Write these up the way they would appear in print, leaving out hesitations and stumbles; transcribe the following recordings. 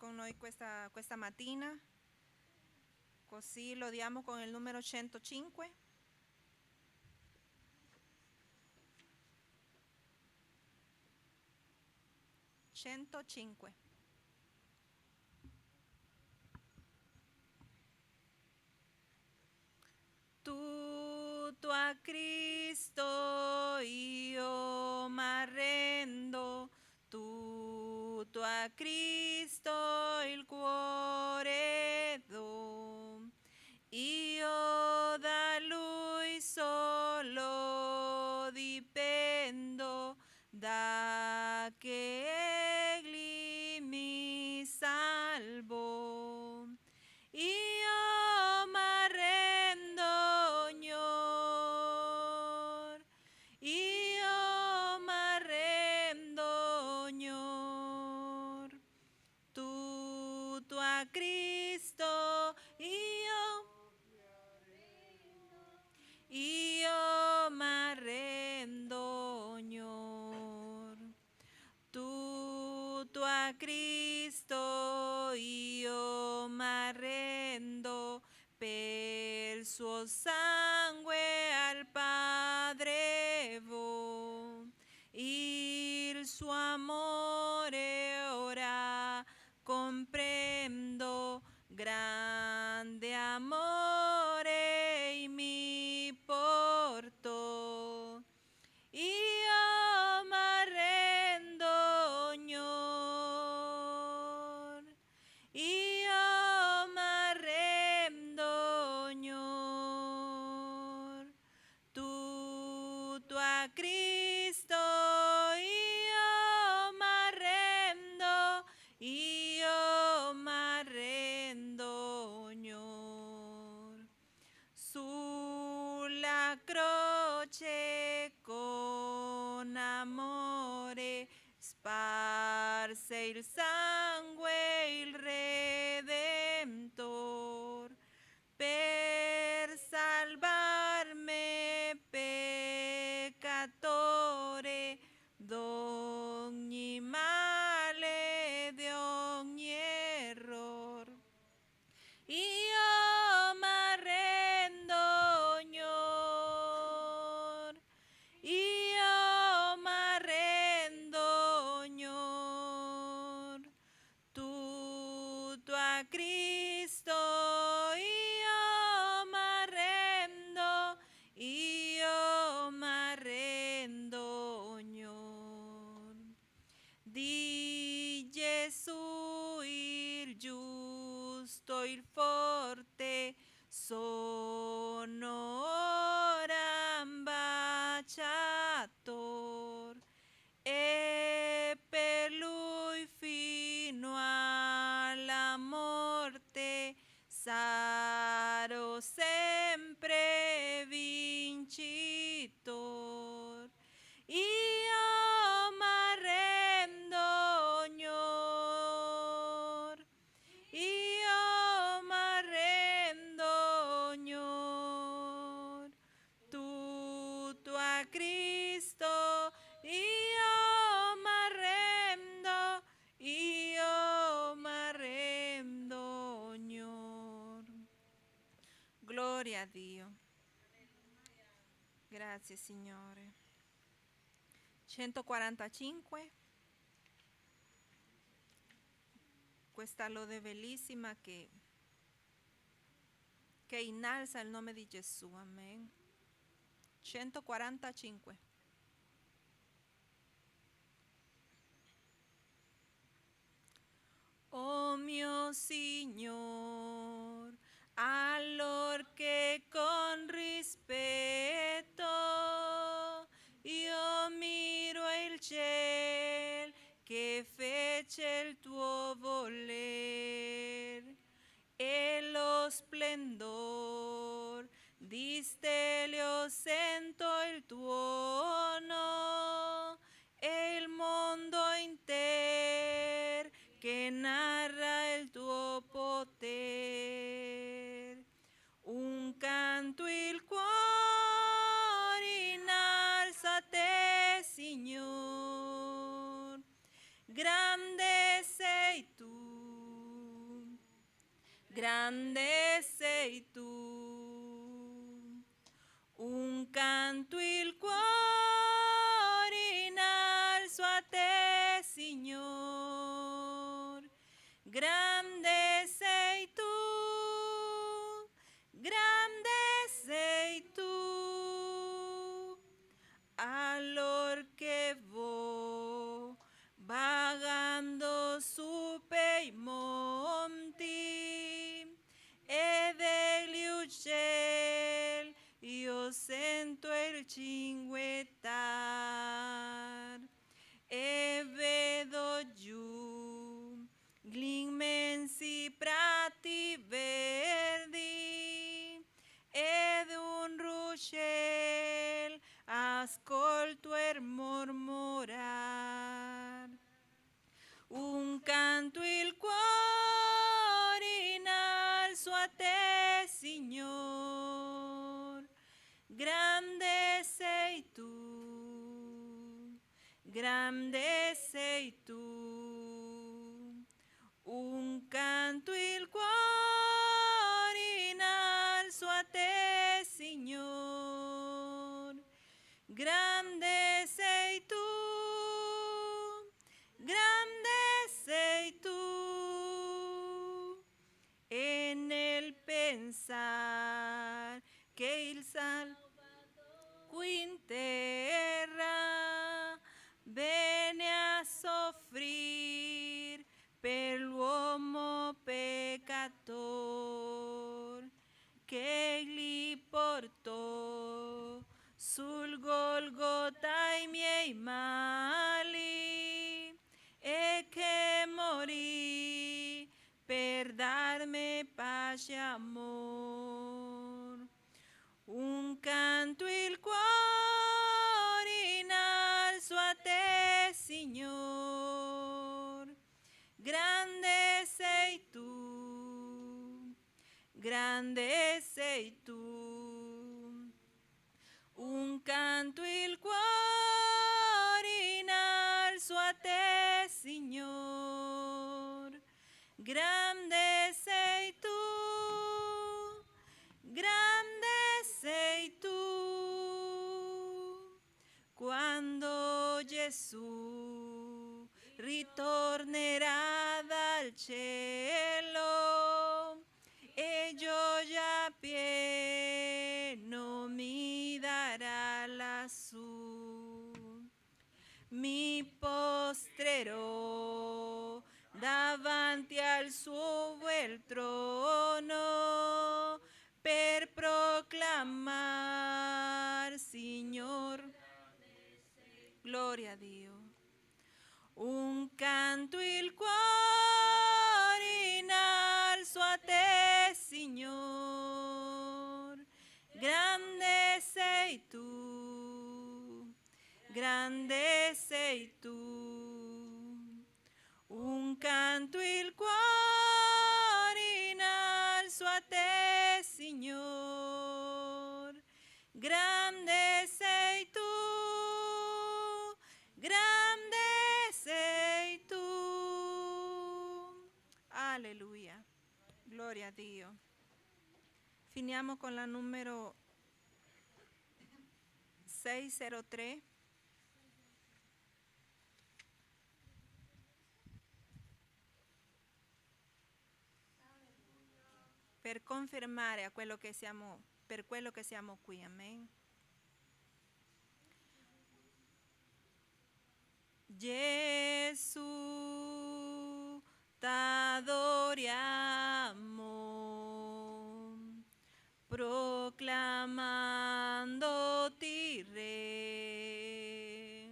con noi questa mattina, così lodiamo con il numero 105. Tutto a Cristo io m'arrendo, tutto a Cristo il cuore do. Io da Lui solo dipendo, da che Egli mi salvo. Io m'arrendo, Signor, io m'arrendo, Signor, tutto a Cristo io m'arrendo, Signor, tutto a Cristo io m'arrendo, per suo sangue al Padre vo, il suo amore ora comprendo, grande amore mi portò. Io m'arrendo, Signor, io m'arrendo, Signor, tutto a Cristo io m'arrendo, Signor. Sulla croce con amore sparse il sangue il Redentor, per salvarmi peccatore d'ogni male, di ogni error. Io m'arrendo, Signor, io m'arrendo, Signor, tutto a Cristo io m'arrendo, Signor. Di Gesù il giusto, il forte, sono ora ambasciator, e per lui fino alla morte sarò sempre vincitor. Io m'arrendo, Signor, io m'arrendo, Signor, tutto a Cristo io m'arrendo, Signor. Gloria a Dio. Grazie, Signore. 145. Questa lode bellissima che innalza il nome di Gesù. Amen. 145. Oh mio Signor, allor che con rispetto io miro il ciel che fece il tuo voler, e lo splendor di stelle sento il tuono, e il mondo inter che narra il tuo poter. Un canto il cuore innalza a te, Signor, grande sei tu, grande sei tu. Un canto il cuore in alzo a te, Signor. Grande sei tu, grande sei tu. Allor che vo vagando su pei monti e degli uccelli io sento il cinguettar e vedo giù gli immensi prati verdi ed un ruscello ascolto il mormorar. Un canto il cuore in alzo a te, Signor. Grande sei tu, grande sei tu. Un canto il cuore in alzo a te, Signor. Grande sei tu, grande sei tu. E nel pensar che il Salvador qui in terra venne a soffrir per l'uomo peccator, che gli portò sul Golgota i miei mali e che morì per darmi pace e amor. Un canto il cuore in alzo a te, Signor. Grande sei tu, grande sei tu. Un canto il cuore in alzo a te, Signor. Grande sei tu, grande sei tu. Quando Gesù ritornerà dal cielo e gioia pieno mi darà lassù, mi postrerò davanti al suo bel trono per proclamar, Signor, gloria a Dio. Un canto il cuore in alzo a te, Signor. Grande sei tu, grande sei tu. Un canto il cuore in alzo a te, Signor. Grande sei tu, grande sei tu. Alleluia. Gloria a Dio. Finiamo con la numero 603. Per confermare a quello che siamo, per quello che siamo qui, amen. Gesù, t'adoriamo, proclamandoti Re.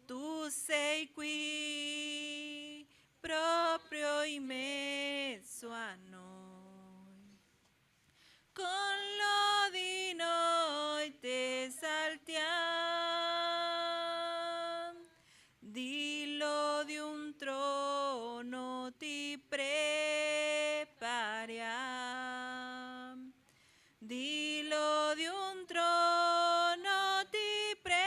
Tu sei qui, proprio in mezzo a noi. Con lodi noi te esaltiam, dillo di un trono ti prepariam, dillo di un trono ti prepariam,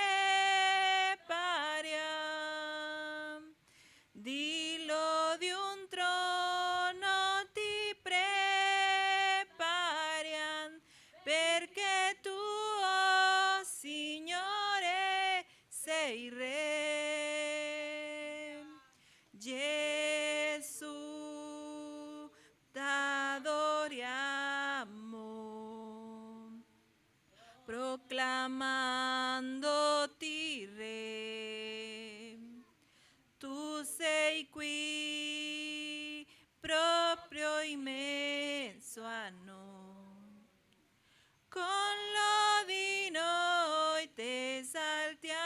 dillo di un trono ti prepariam. stesso anno. Con lodi noi t'esaltiam,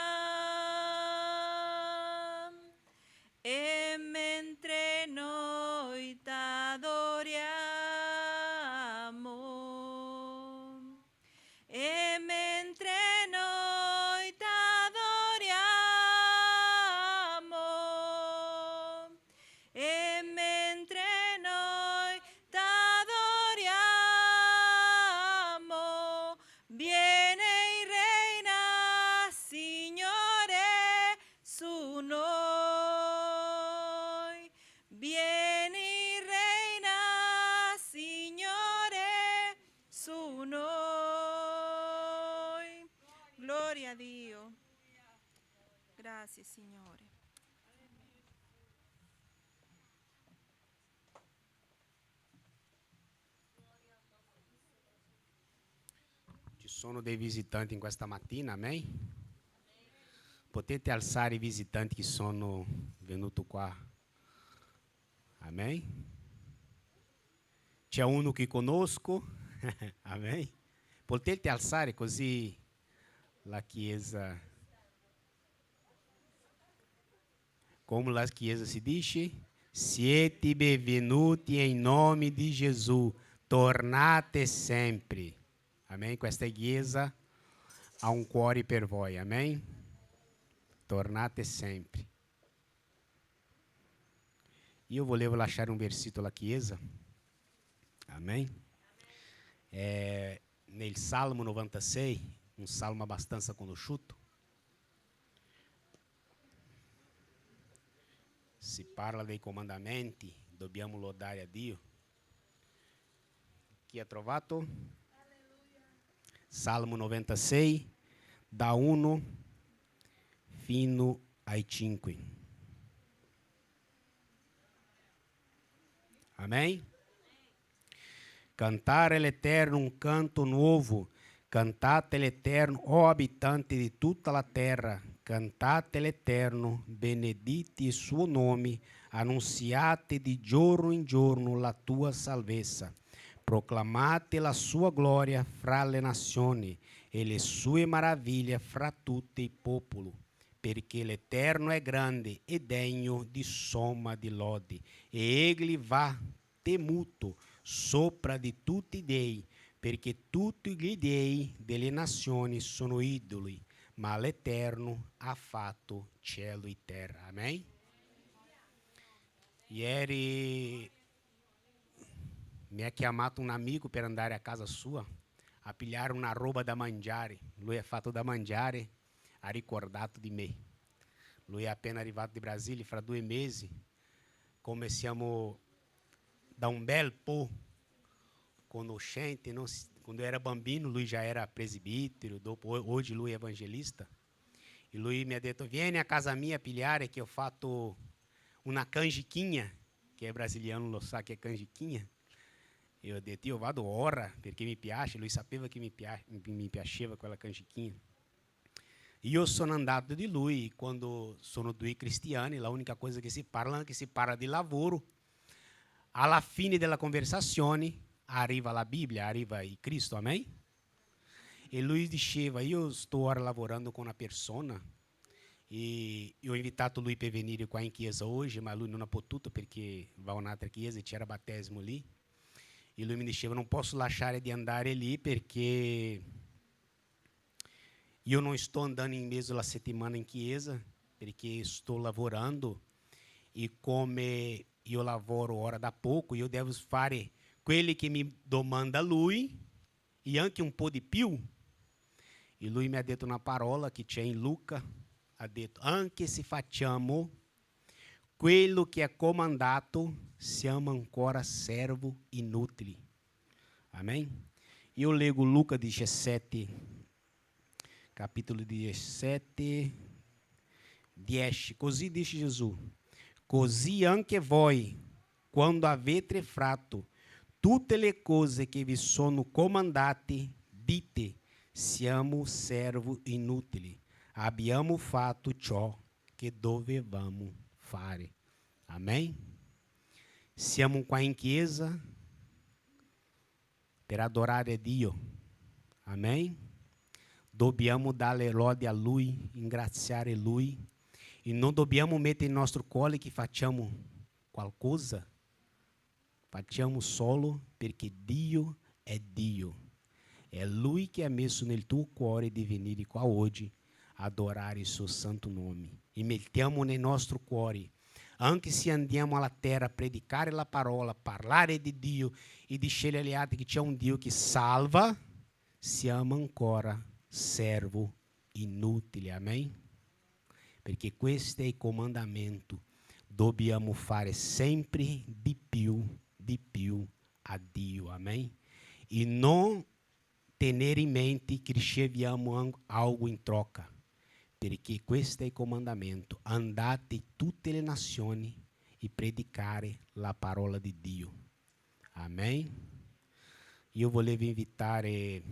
e mentre noi t'adoriamo, e mentre noi t'adoriamo, e mentre noi t'adoriamo, viene e reina, Signore, su noi. Vieni e reina, Signore, su noi. Gloria a Dio. Grazie, Signore. Ci sono dei visitanti in questa mattina, amen? Potete alzare i visitanti che sono venuti qua, amen? C'è uno qui conosco, amen? Potete alzare così la chiesa, come la chiesa si dice? Siete benvenuti in nome di Gesù, tornate sempre. Amém? Questa chiesa ha un cuore per voi, amém? Tornate sempre. Io volevo lasciare un versículo alla chiesa, amém? Nel Salmo 96, un salmo abbastanza conosciuto, si parla dei comandamenti, dobbiamo lodare a Dio. Chi ha trovato? Salmo 96, da 1 fino ai 5. Amém? Cantare l'Eterno un canto nuovo, cantate l'Eterno, ó abitanti di tutta la terra, cantate l'Eterno, benedite il suo nome, annunziate di giorno in giorno la tua salvezza. Proclamate la sua gloria fra le nazioni e le sue meraviglie fra tutti i popoli, perché l'Eterno è grande e degno di somma di lode, e egli va temuto sopra di tutti i dei, perché tutti gli dei delle nazioni sono idoli, ma l'Eterno ha fatto cielo e terra. Amém? Ieri mi ha chiamato un amico per andare a casa sua a pigliare una roba da mangiare. Lui ha fatto da mangiare, ha ricordato di me. Lui è appena arrivato di Brasília, fra 2 mesi. Come siamo da un bel po' conoscenti, non? Quando era bambino, lui já era presbítero, hoje lui è evangelista. E lui mi ha detto, vieni a casa mia a pigliare che ho fatto una canjiquinha, che è brasiliano, lo sa che è canjiquinha. Eu detto, io vado ora, perché mi piace, lui sapeva che mi piaceva quella canjiquinha. Io sono andato di lui, quando sono 2 cristiani, l'unica cosa che si parla di lavoro. Alla fine della conversazione arriva la Bibbia, arriva il Cristo, amém? E lui diceva, io sto ora lavorando con una persona, e io ho invitato lui per venire qua in chiesa oggi, ma lui non ha potuto perché va a un'altra chiesa e c'era battesimo lì. E lui mi diceva, non posso lasciare di andare lì perché io non sto andando in mezzo alla settimana in chiesa, perché sto lavorando e come io lavoro ora da poco, io devo fare quello che mi domanda lui e anche un po' di più. E lui mi ha detto una parola che c'è in Luca, ha detto, anche se facciamo quello che è comandato, siamo ancora servo inutili. Amém? Io leggo Luca 17, capitolo 17, 10. Così dice Gesù, così anche voi, quando avete fatto tutte le cose che vi sono comandate, dite, siamo servi inutili, abbiamo fatto ciò che dovevamo fare. Amém? Siamo qua in chiesa, per adorare Dio. Amém? Dobbiamo dare lode a Lui, ringraziare Lui. E non dobbiamo mettere in nostro cuore che facciamo qualcosa. Facciamo solo perché Dio è Dio. È Lui che ha messo nel tuo cuore di venire qua oggi a adorare il suo santo nome. E mettiamo nel nostro cuore, anche se andiamo alla terra a predicare la parola, parlare di Dio e dizer agli altri che c'è un Dio che salva, siamo ancora servo inutile. Amém? Perché questo è il comandamento. Dobbiamo fare sempre di più a Dio. Amém? E non tenere in mente che riceviamo algo in troca. Perché questo è il comandamento. Andate in tutte le nazioni e predicare la parola di Dio. Amém? Io volevo invitare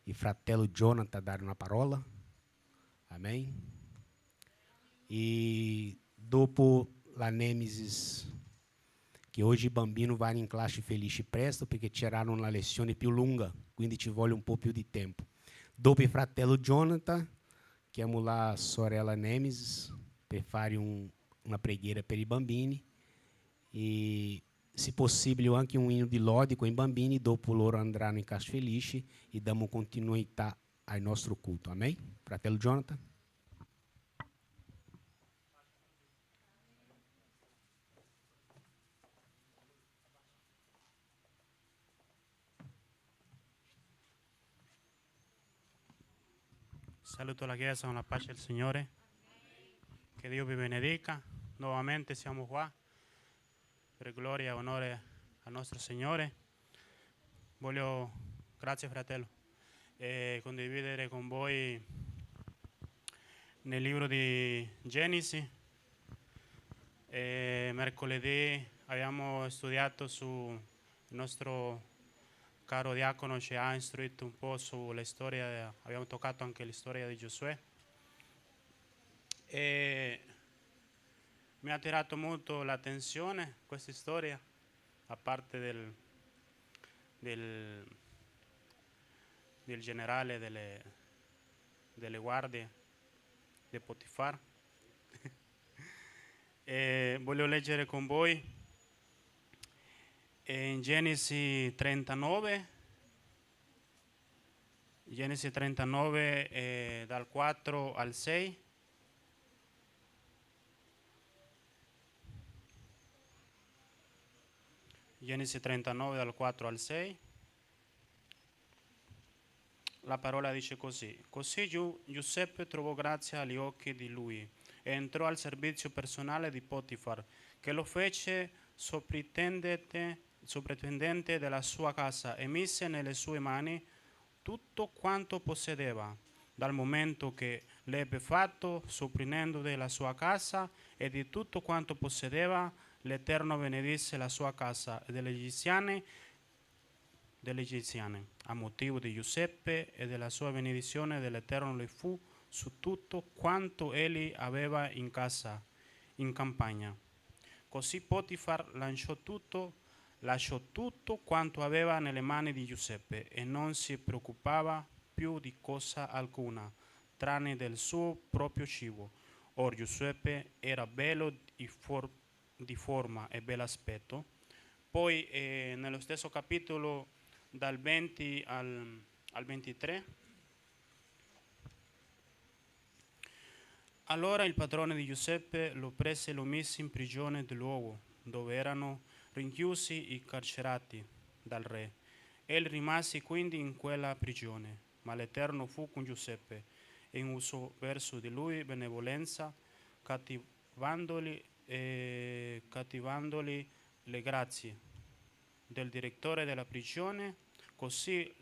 il fratello Jonathan a dare una parola. Amém? E dopo la Nemesis, che oggi i bambini vanno in classe felici presto perché c'erano una lezione più lunga, quindi ci vuole un po' più di tempo. Dopo il fratello Jonathan, chiamo la sorella Nemesis per fare una preghiera per i bambini e, se possibile, anche un inno di lode con i bambini. Dopo loro andranno in casa felici e diamo continuità al nostro culto. Amém? Fratello Jonathan. Saluto la Chiesa con la pace del Signore. Che Dio vi benedica. Nuovamente siamo qua per gloria e onore al nostro Signore. Grazie fratello, condividere con voi nel libro di Genesi. Mercoledì abbiamo studiato il nostro caro diacono ci ha istruito un po' sulla storia, abbiamo toccato anche la storia di Giosuè. E mi ha attirato molto l'attenzione questa storia, a parte del generale delle guardie di Potifar. E voglio leggere con voi in Genesi 39, dal 4 al 6. Genesi 39 dal 4 al 6. La parola dice così: così Giuseppe trovò grazia agli occhi di lui e entrò al servizio personale di Potifar, che lo fece soprintendente della sua casa e mise nelle sue mani tutto quanto possedeva. Dal momento che l'ebbe fatto soprintendente della sua casa e di tutto quanto possedeva, l'Eterno benedisse la sua casa e degli egiziani a motivo di Giuseppe, e della sua benedizione dell'Eterno le fu su tutto quanto egli aveva in casa, in campagna. Così Potifar lasciò tutto quanto aveva nelle mani di Giuseppe e non si preoccupava più di cosa alcuna, tranne del suo proprio cibo. Or Giuseppe era bello di forma e bell'aspetto. Poi nello stesso capitolo, dal 20 al 23, allora il padrone di Giuseppe lo prese e lo mise in prigione del luogo dove erano rinchiusi i carcerati dal re. Egli rimase quindi in quella prigione, ma l'Eterno fu con Giuseppe e usò verso di lui benevolenza, cattivandogli le grazie del direttore della prigione. Così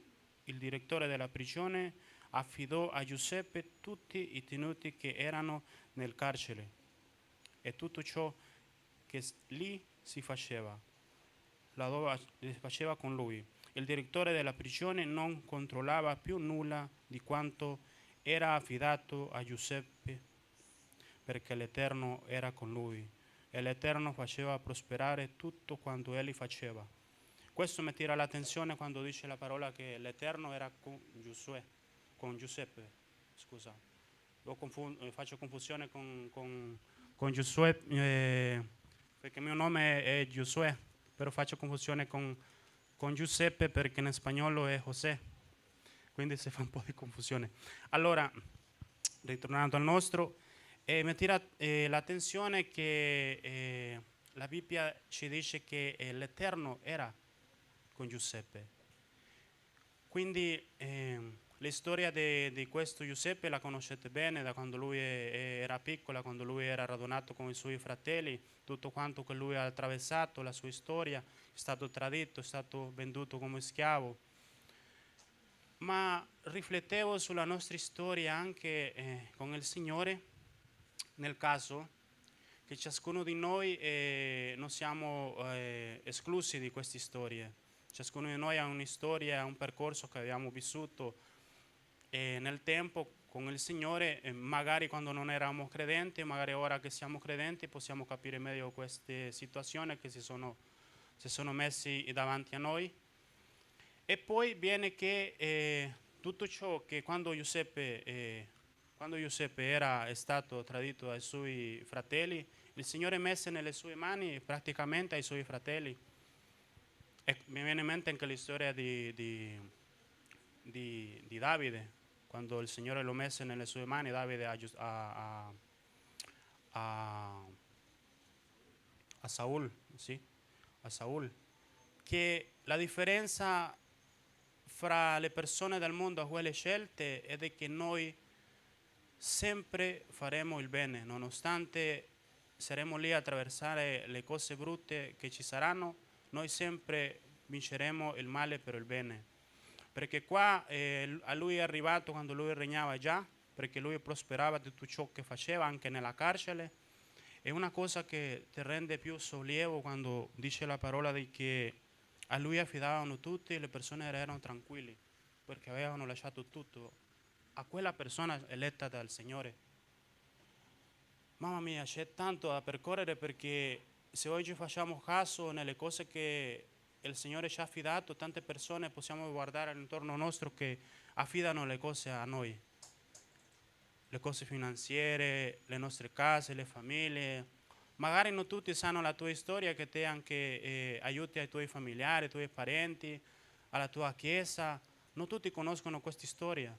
il direttore della prigione affidò a Giuseppe tutti i tenuti che erano nel carcere e tutto ciò che lì si faceva con lui. Il direttore della prigione non controllava più nulla di quanto era affidato a Giuseppe, perché l'Eterno era con lui e l'Eterno faceva prosperare tutto quanto egli faceva. Questo mi tira l'attenzione quando dice la parola che l'Eterno era con Giuseppe, scusa. Faccio confusione con Giosuè, perché il mio nome è Giosuè, però faccio confusione con Giuseppe perché in spagnolo è José, quindi si fa un po' di confusione. Allora, ritornando al nostro, mi tira l'attenzione che la Bibbia ci dice che l'Eterno era con Giuseppe. Quindi la storia di questo Giuseppe la conoscete bene da quando lui era piccolo, quando lui era radunato con i suoi fratelli, tutto quanto che lui ha attraversato, la sua storia, è stato tradito, è stato venduto come schiavo. Ma riflettevo sulla nostra storia anche con il Signore, nel caso che ciascuno di noi non siamo esclusi di queste storie. Ciascuno di noi ha una storia, un percorso che abbiamo vissuto nel tempo con il Signore, magari quando non eravamo credenti, magari ora che siamo credenti possiamo capire meglio queste situazioni che si sono messi davanti a noi. E poi viene che tutto ciò che quando Giuseppe era stato tradito dai suoi fratelli, il Signore messe nelle sue mani praticamente ai suoi fratelli. E mi viene in mente anche la storia di Davide, quando il Signore lo messe nelle sue mani, Davide a Saul, sì, a Saul, che la differenza fra le persone del mondo a quelle scelte è che noi sempre faremo il bene, nonostante saremo lì a attraversare le cose brutte che ci saranno, noi sempre vinceremo il male per il bene. Perché qua a lui è arrivato quando lui regnava già, perché lui prosperava di tutto ciò che faceva, anche nella carcere. È una cosa che ti rende più sollievo quando dice la parola di che a lui affidavano tutti e le persone erano tranquilli, perché avevano lasciato tutto a quella persona eletta dal Signore. Mamma mia, c'è tanto da percorrere, perché se oggi facciamo caso nelle cose che il Signore ci ha affidato, tante persone possiamo guardare intorno nostro che affidano le cose a noi, le cose finanziarie, le nostre case, le famiglie. Magari non tutti sanno la tua storia, che te anche aiuti ai tuoi familiari, ai tuoi parenti, alla tua chiesa. Non tutti conoscono questa storia,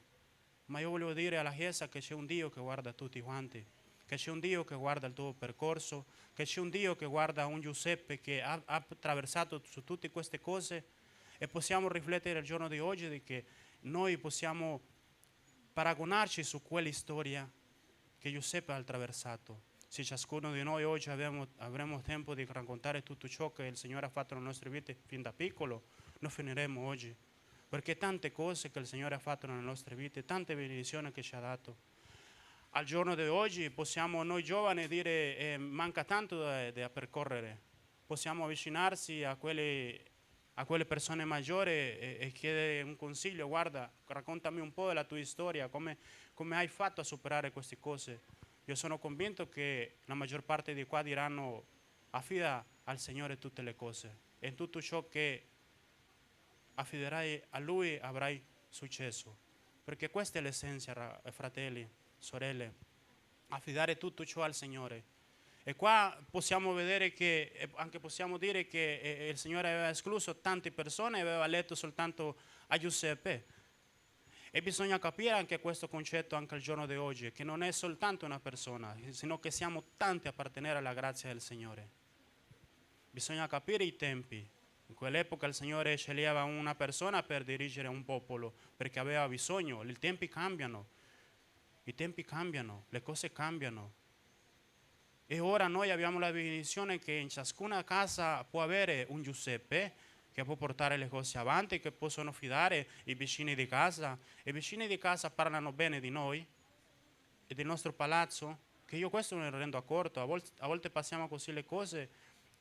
ma io voglio dire alla chiesa che c'è un Dio che guarda tutti quanti, che c'è un Dio che guarda il tuo percorso, che c'è un Dio che guarda un Giuseppe che ha attraversato su tutte queste cose, e possiamo riflettere il giorno di oggi di che noi possiamo paragonarci su quella storia che Giuseppe ha attraversato. Se ciascuno di noi oggi avremo tempo di raccontare tutto ciò che il Signore ha fatto nelle nostre vite fin da piccolo, non finiremo oggi, perché tante cose che il Signore ha fatto nelle nostre vite, tante benedizioni che ci ha dato. Al giorno di oggi possiamo noi giovani dire manca tanto da percorrere, possiamo avvicinarsi a quelle persone maggiori e chiedere un consiglio: guarda, raccontami un po' della tua storia, come hai fatto a superare queste cose. Io sono convinto che la maggior parte di qua diranno: affida al Signore tutte le cose, e in tutto ciò che affiderai a Lui avrai successo, perché questa è l'essenza, fratelli, sorelle, affidare tutto ciò al Signore. E qua possiamo vedere che, anche possiamo dire che il Signore aveva escluso tante persone e aveva letto soltanto a Giuseppe. E bisogna capire anche questo concetto anche al giorno di oggi, che non è soltanto una persona, sino che siamo tanti a appartenere alla grazia del Signore. Bisogna capire i tempi. In quell'epoca il Signore sceglieva una persona per dirigere un popolo, perché aveva bisogno. I tempi cambiano, le cose cambiano. E ora noi abbiamo la benedizione che in ciascuna casa può avere un Giuseppe che può portare le cose avanti, che possono fidare i vicini di casa. I vicini di casa parlano bene di noi e del nostro palazzo, che io questo me ne rendo accorto. A volte passiamo così le cose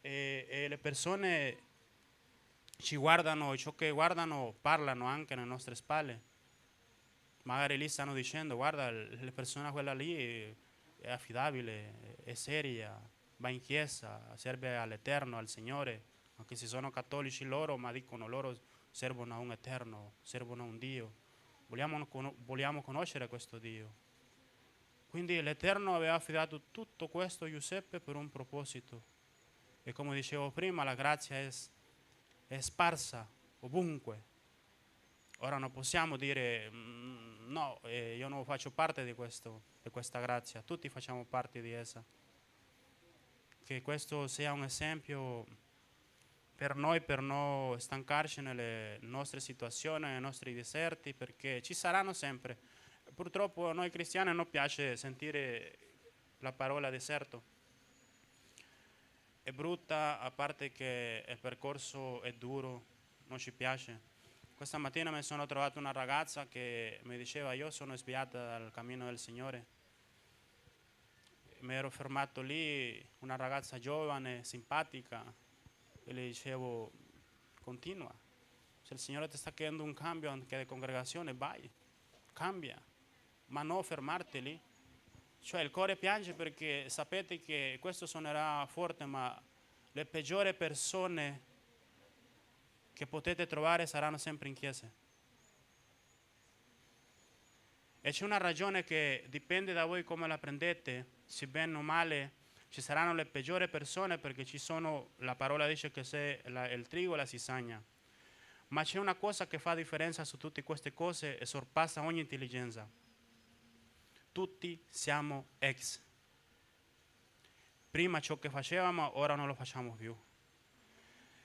e le persone ci guardano, e ciò che guardano parlano anche alle nostre spalle. Magari lì stanno dicendo: guarda, la persona quella lì è affidabile, è seria, va in chiesa, serve all'Eterno, al Signore. anche se sono cattolici loro, ma dicono loro servono a un eterno, servono a un Dio. Vogliamo conoscere questo Dio. Quindi l'Eterno aveva affidato tutto questo a Giuseppe per un proposito. E come dicevo prima, la grazia è sparsa ovunque. Ora non possiamo dire no, io non faccio parte di questa grazia, tutti facciamo parte di essa. Che questo sia un esempio per non stancarci nelle nostre situazioni, nei nostri deserti, perché ci saranno sempre. Purtroppo a noi cristiani non piace sentire la parola deserto. È brutta, a parte che il percorso è duro, non ci piace. Questa mattina mi sono trovato una ragazza che mi diceva io sono sviata dal cammino del Signore. Mi ero fermato lì, una ragazza giovane, simpatica, e le dicevo continua. Se il Signore ti sta chiedendo un cambio anche di congregazione, vai, cambia, ma non fermarti lì. Cioè il cuore piange perché sapete che questo suonerà forte, ma le peggiori persone che potete trovare saranno sempre in chiesa. E c'è una ragione che dipende da voi come la prendete, se bene o male, ci saranno le peggiori persone perché ci sono, la parola dice che se il trigo e la cizzagna. Ma c'è una cosa che fa differenza su tutte queste cose e sorpassa ogni intelligenza. Tutti siamo ex. Prima ciò che facevamo, ora non lo facciamo più.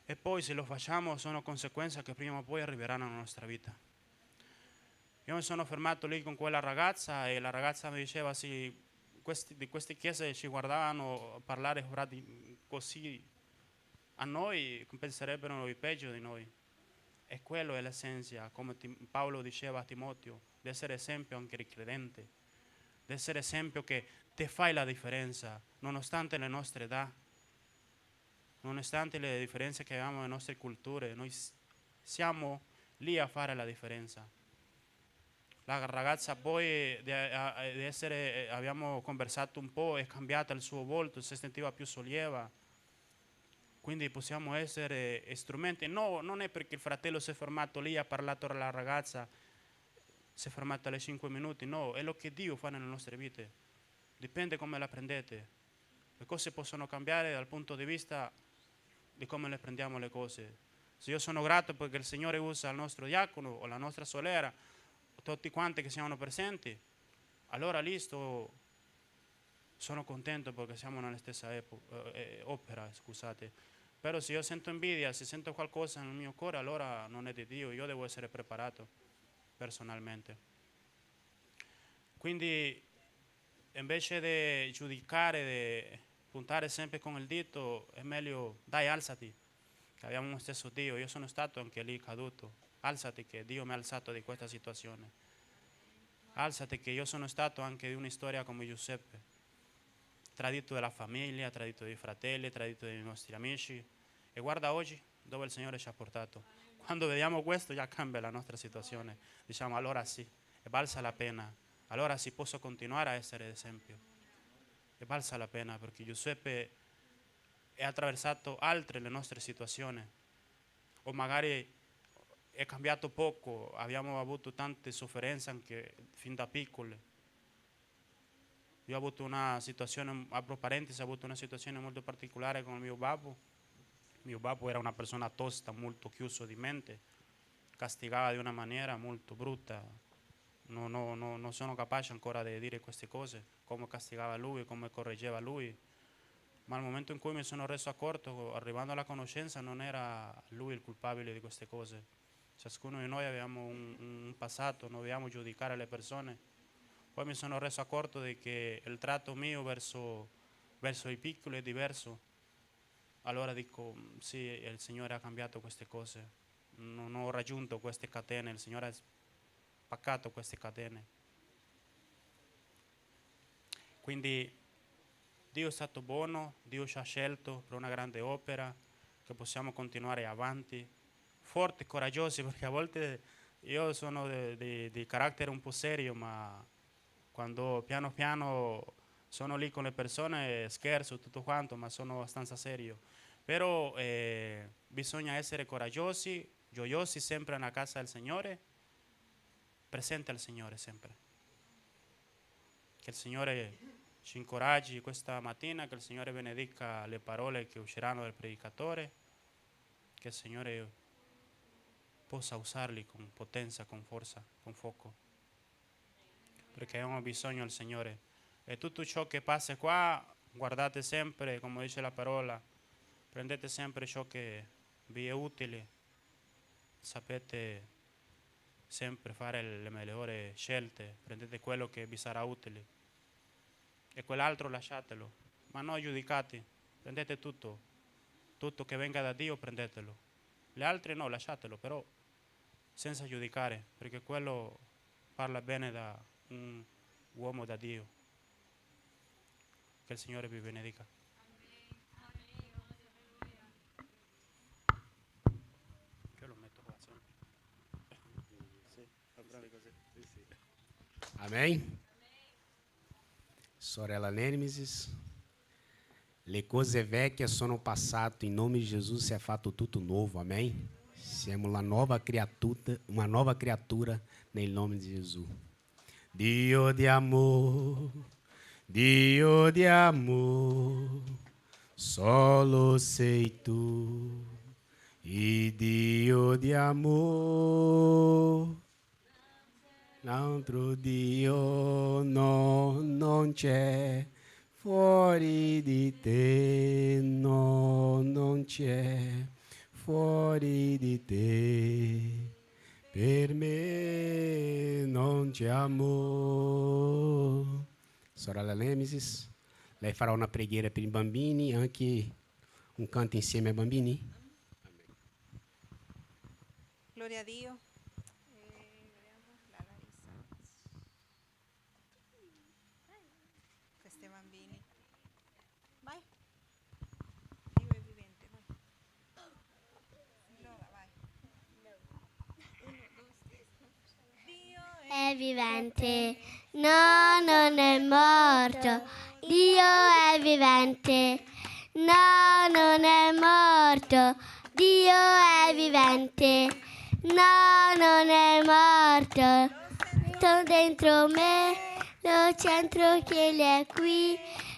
E poi se lo facciamo sono conseguenze che prima o poi arriveranno nella nostra vita. Io mi sono fermato lì con quella ragazza e la ragazza mi diceva sì, di queste chiese ci guardavano parlare così a noi, penserebbero il peggio di noi. E quello è l'essenza, come Paolo diceva a Timoteo, di essere esempio anche di credente, di essere esempio che ti fai la differenza, nonostante le nostre età, nonostante le differenze che abbiamo nelle nostre culture, noi siamo lì a fare la differenza. La ragazza poi abbiamo conversato un po', è cambiata il suo volto, si sentiva più solleva. Quindi possiamo essere strumenti. No, non è perché il fratello si è fermato lì, ha parlato alla ragazza, si è fermato alle 5 minuti, no, è lo che Dio fa nelle nostre vite. Dipende come la prendete. Le cose possono cambiare dal punto di vista di come le prendiamo le cose. Se io sono grato perché il Signore usa il nostro diacono o la nostra solera, tutti quanti che siamo presenti, allora lì sono contento perché siamo nella stessa opera, scusate. Però se io sento invidia, se sento qualcosa nel mio cuore, allora non è di Dio, io devo essere preparato personalmente. Quindi invece di giudicare, di puntare sempre con il dito, è meglio dai, alzati, che abbiamo lo stesso Dio, io sono stato anche lì caduto, alzati che Dio mi ha alzato di questa situazione, alzati che io sono stato anche di una storia come Giuseppe, tradito dalla famiglia, tradito dai fratelli, tradito dai nostri amici, e guarda oggi dove il Signore ci ha portato. Quando vediamo questo già cambia la nostra situazione, diciamo allora sì, e valsa la pena, allora sì posso continuare a essere esempio, e valsa la pena perché Giuseppe ha attraversato altre le nostre situazioni, o magari è cambiato poco, abbiamo avuto tante sofferenze anche fin da piccole. Io ho avuto una situazione, apro parentesi, ho avuto una situazione molto particolare con il mio babbo. Mio babbo era una persona tosta, molto chiuso di mente, castigava di una maniera molto brutta. Non sono capace ancora di dire queste cose, come castigava lui, come correggeva lui. Ma al momento in cui mi sono reso accorto, arrivando alla conoscenza, non era lui il colpabile di queste cose. Ciascuno di noi abbiamo un passato, non dobbiamo giudicare le persone. Poi mi sono reso accorto di che il tratto mio verso i piccoli è diverso. Allora dico, sì, il Signore ha cambiato queste cose. Non ho raggiunto queste catene, il Signore ha spaccato queste catene. Quindi Dio è stato buono, Dio ci ha scelto per una grande opera, che possiamo continuare avanti, forti, coraggiosi, perché a volte io sono di carattere un po' serio, ma quando piano piano sono lì con le persone scherzo tutto quanto, ma sono abbastanza serio. Però bisogna essere coraggiosi, gioiosi sempre nella casa del Signore, presente al Signore sempre. Che il Signore ci incoraggi questa mattina, che il Signore benedica le parole che usciranno dal predicatore, che il Signore possa usarli con potenza, con forza, con fuoco, perché abbiamo bisogno del Signore. E tutto ciò che passa qua, guardate sempre, come dice la parola, prendete sempre ciò che vi è utile, sapete sempre fare le migliori scelte, prendete quello che vi sarà utile e quell'altro lasciatelo, ma non giudicate, prendete tutto che venga da Dio, prendetelo, le altre no, lasciatelo, però senza giudicare, perché quello parla bene da un uomo da Dio. Che il Signore vi benedica. Io lo metto qua sempre. Sì, andrà così. Sì. Amém? Sorella Nemesis. Le cose vecchie sono passate, in nome di Gesù si è fatto tutto nuovo, amém? Siamo una nuova creatura nel nome di Gesù. Dio di amor, solo sei tu, e Dio di amor. L'altro Dio no, non c'è, fuori di te, no, non c'è, fuori di te, per me non c'è amore. Sorella Nemesis, lei farà una preghiera per i bambini, anche un canto insieme ai bambini? Gloria a Dio. Vediamo la Larissa. Questi bambini. Vai. Dio è vivente, vai. Allora, vai. Dio È vivente, no, non è morto. Dio è vivente, no, non è morto. Dio è vivente, no, non è morto. Sto dentro me, lo centro che Egli è qui,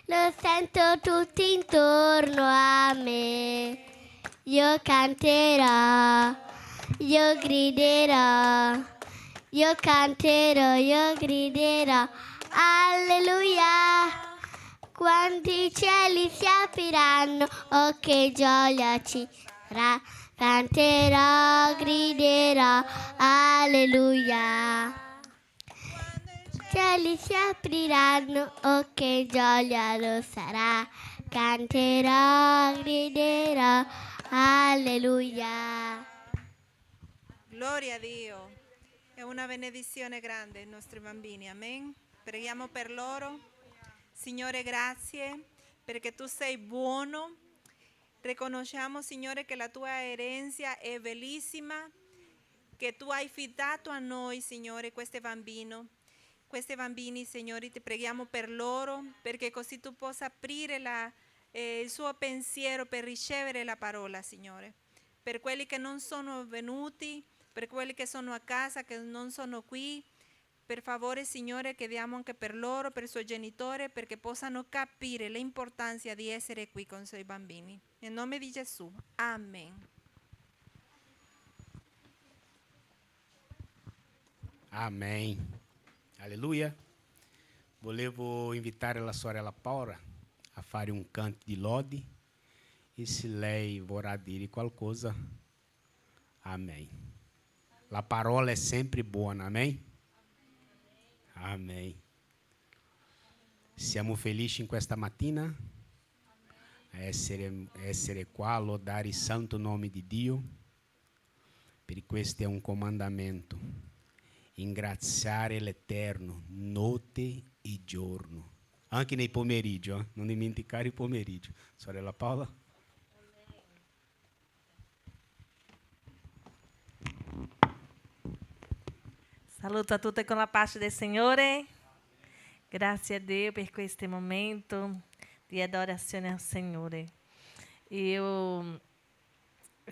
lo sento tutto intorno a me. Io canterò, io griderò, io canterò, io griderò, alleluia. Quanti cieli si apriranno, oh che gioia ci sarà. Canterò, griderò, alleluia. Cieli si apriranno, oh che gioia lo sarà. Canterò, griderò, alleluia. Gloria a Dio. È una benedizione grande ai nostri bambini, amen. Preghiamo per loro. Signore, grazie perché tu sei buono. Riconosciamo, Signore, che la tua erencia è bellissima, che tu hai fidato a noi, Signore, questi bambini, Signore, ti preghiamo per loro, perché così tu possa aprire il suo pensiero per ricevere la parola, Signore. Per quelli che non sono venuti, per quelli che sono a casa, che non sono qui, per favore, Signore, chiediamo anche per loro, per i suoi genitori, perché possano capire l'importanza di essere qui con i suoi bambini. Nel nome di Gesù. Amen. Amém. Aleluia. Volevo invitare la sorella Paula a fare un canto di lode e se lei vorrà dire qualcosa, amém. La parola è sempre buona, amém? Amém. Siamo felici in questa mattina a essere qua a lodare il santo nome di Dio, perché questo è un comandamento, ringraziare l'Eterno notte e giorno, anche nei pomeriggi, non dimenticare il pomeriggio. Sorella Paola. Saluto a tutti con la pace del Signore. Grazie a Dio per questo momento di adorazione al Signore. Io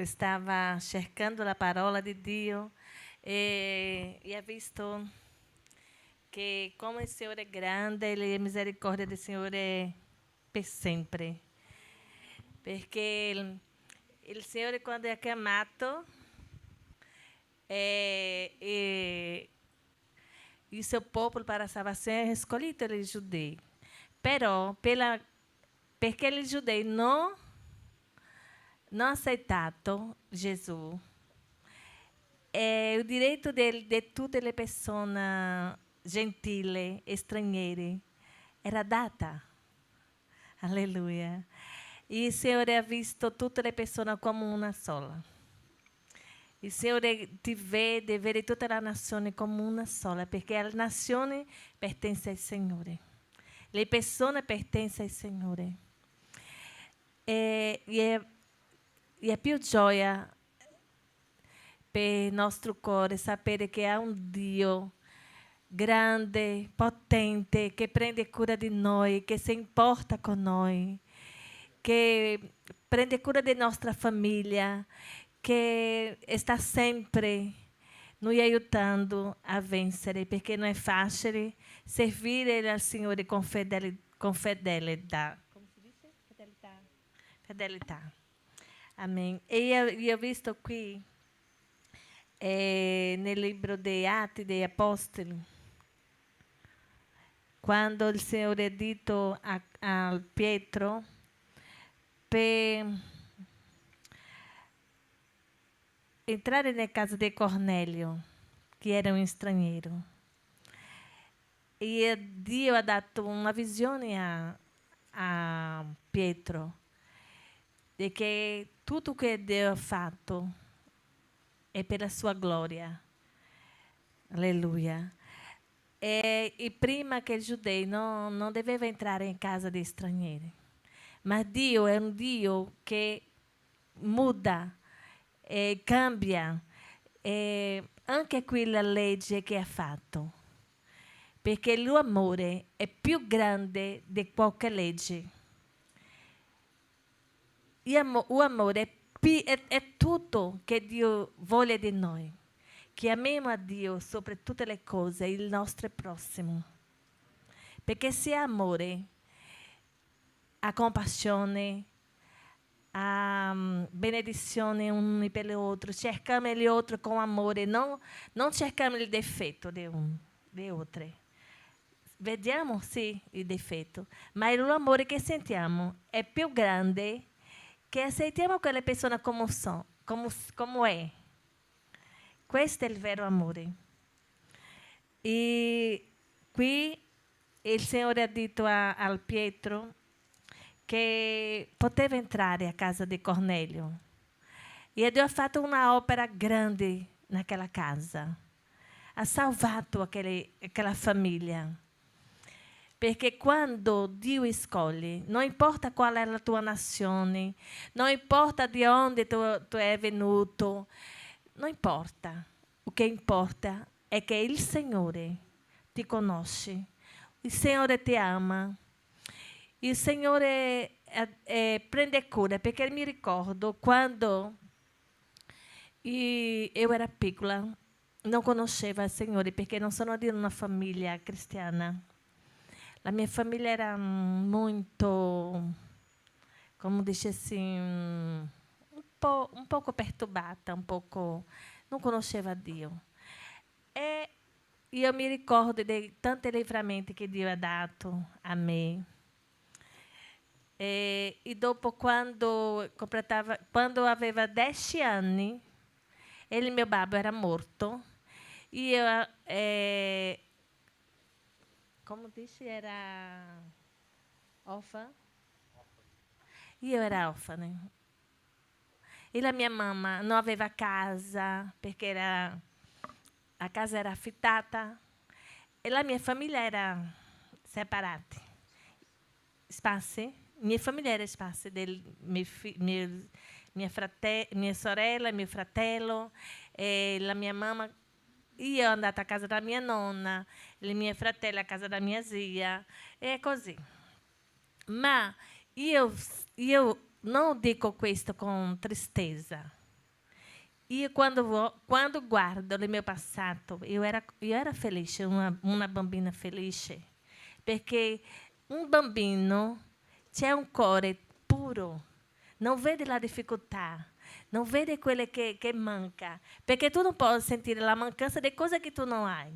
stava cercando la parola di Dio e ha visto che come il Signore è grande e la misericordia del Signore è per sempre. Perché il Signore quando ha chiamato il suo popolo para a salvazione ha escolhido i giudei. Però perché i giudei non aceitato Gesù, il diritto di tutte le persone gentili e straniere era data. Alleluia. E il Signore ha visto tutte le persone come una sola. Il Signore ti vede tutta la nazione come una sola, perché la nazione pertence al Signore. Le persone pertengono al Signore. E è più gioia per il nostro cuore sapere che ha un Dio grande, potente, che prende cura di noi, che si importa con noi, che prende cura della nostra famiglia, che sta sempre nos aiutando a vencere, perché non è facile servire al Signore con fedelità. Come si dice? Fedelità. Amen. E io ho visto qui nel libro dei Atti degli Apostoli, quando il Signore ha detto a Pietro per entrare nella casa di Cornelio, che era un straniero. E Dio ha dato una visione a Pietro di che tutto che Dio ha fatto è per la sua gloria. Alleluia. E prima che i giudei non dovevano entrare in casa dei stranieri. Ma Dio è un Dio che muda, cambia anche quella legge che ha fatto. Perché l'amore è più grande di qualche legge. L'amore è tutto che Dio vuole di noi. Che amiamo a Dio sopra tutte le cose, il nostro prossimo. Perché se ha amore, ha compassione, ha benedizione uno per l'altro, cerchiamo gli altri con amore, non cerchiamo il difetto di altri. Vediamo sì il difetto, ma l'amore che sentiamo è più grande che accettiamo quelle persone come sono, come è. Questo è il vero amore. E qui il Signore ha detto al Pietro che poteva entrare a casa di Cornelio. E Dio ha fatto una opera grande naquela casa. Ha salvato aquela famiglia. Perché quando Dio scoglie, non importa qual è la tua nazione, non importa di dove tu è venuto, non importa. O che importa è che il Signore ti conosce, il Signore ti ama, il Signore prende cura. Perché mi ricordo quando io ero piccola, non conoscevo il Signore perché non sono di una famiglia cristiana. La mia famiglia era molto, come dice assim, un poco perturbata, non conosceva Dio. E io mi ricordo di tanti livramenti che Dio ha dato a me. E dopo, quando aveva 10 anni, il mio babbo era morto. Io come dici, era orfana? Io ero orfana. E la mia mamma non aveva casa, perché la casa era affittata. E la mia famiglia era separata. Spazi? Mia famiglia era spazio mia sorella, mio fratello, e la mia mamma. Io andata a casa da mia nonna, le mie fratelli a casa da mia zia, e così. Ma io non dico questo con tristezza, E quando guardo il mio passato, io era felice, una bambina felice, perché un bambino c'è un cuore puro, non vede la difficoltà, non vede quello che manca, perché tu non puoi sentire la mancanza di cose che tu non hai.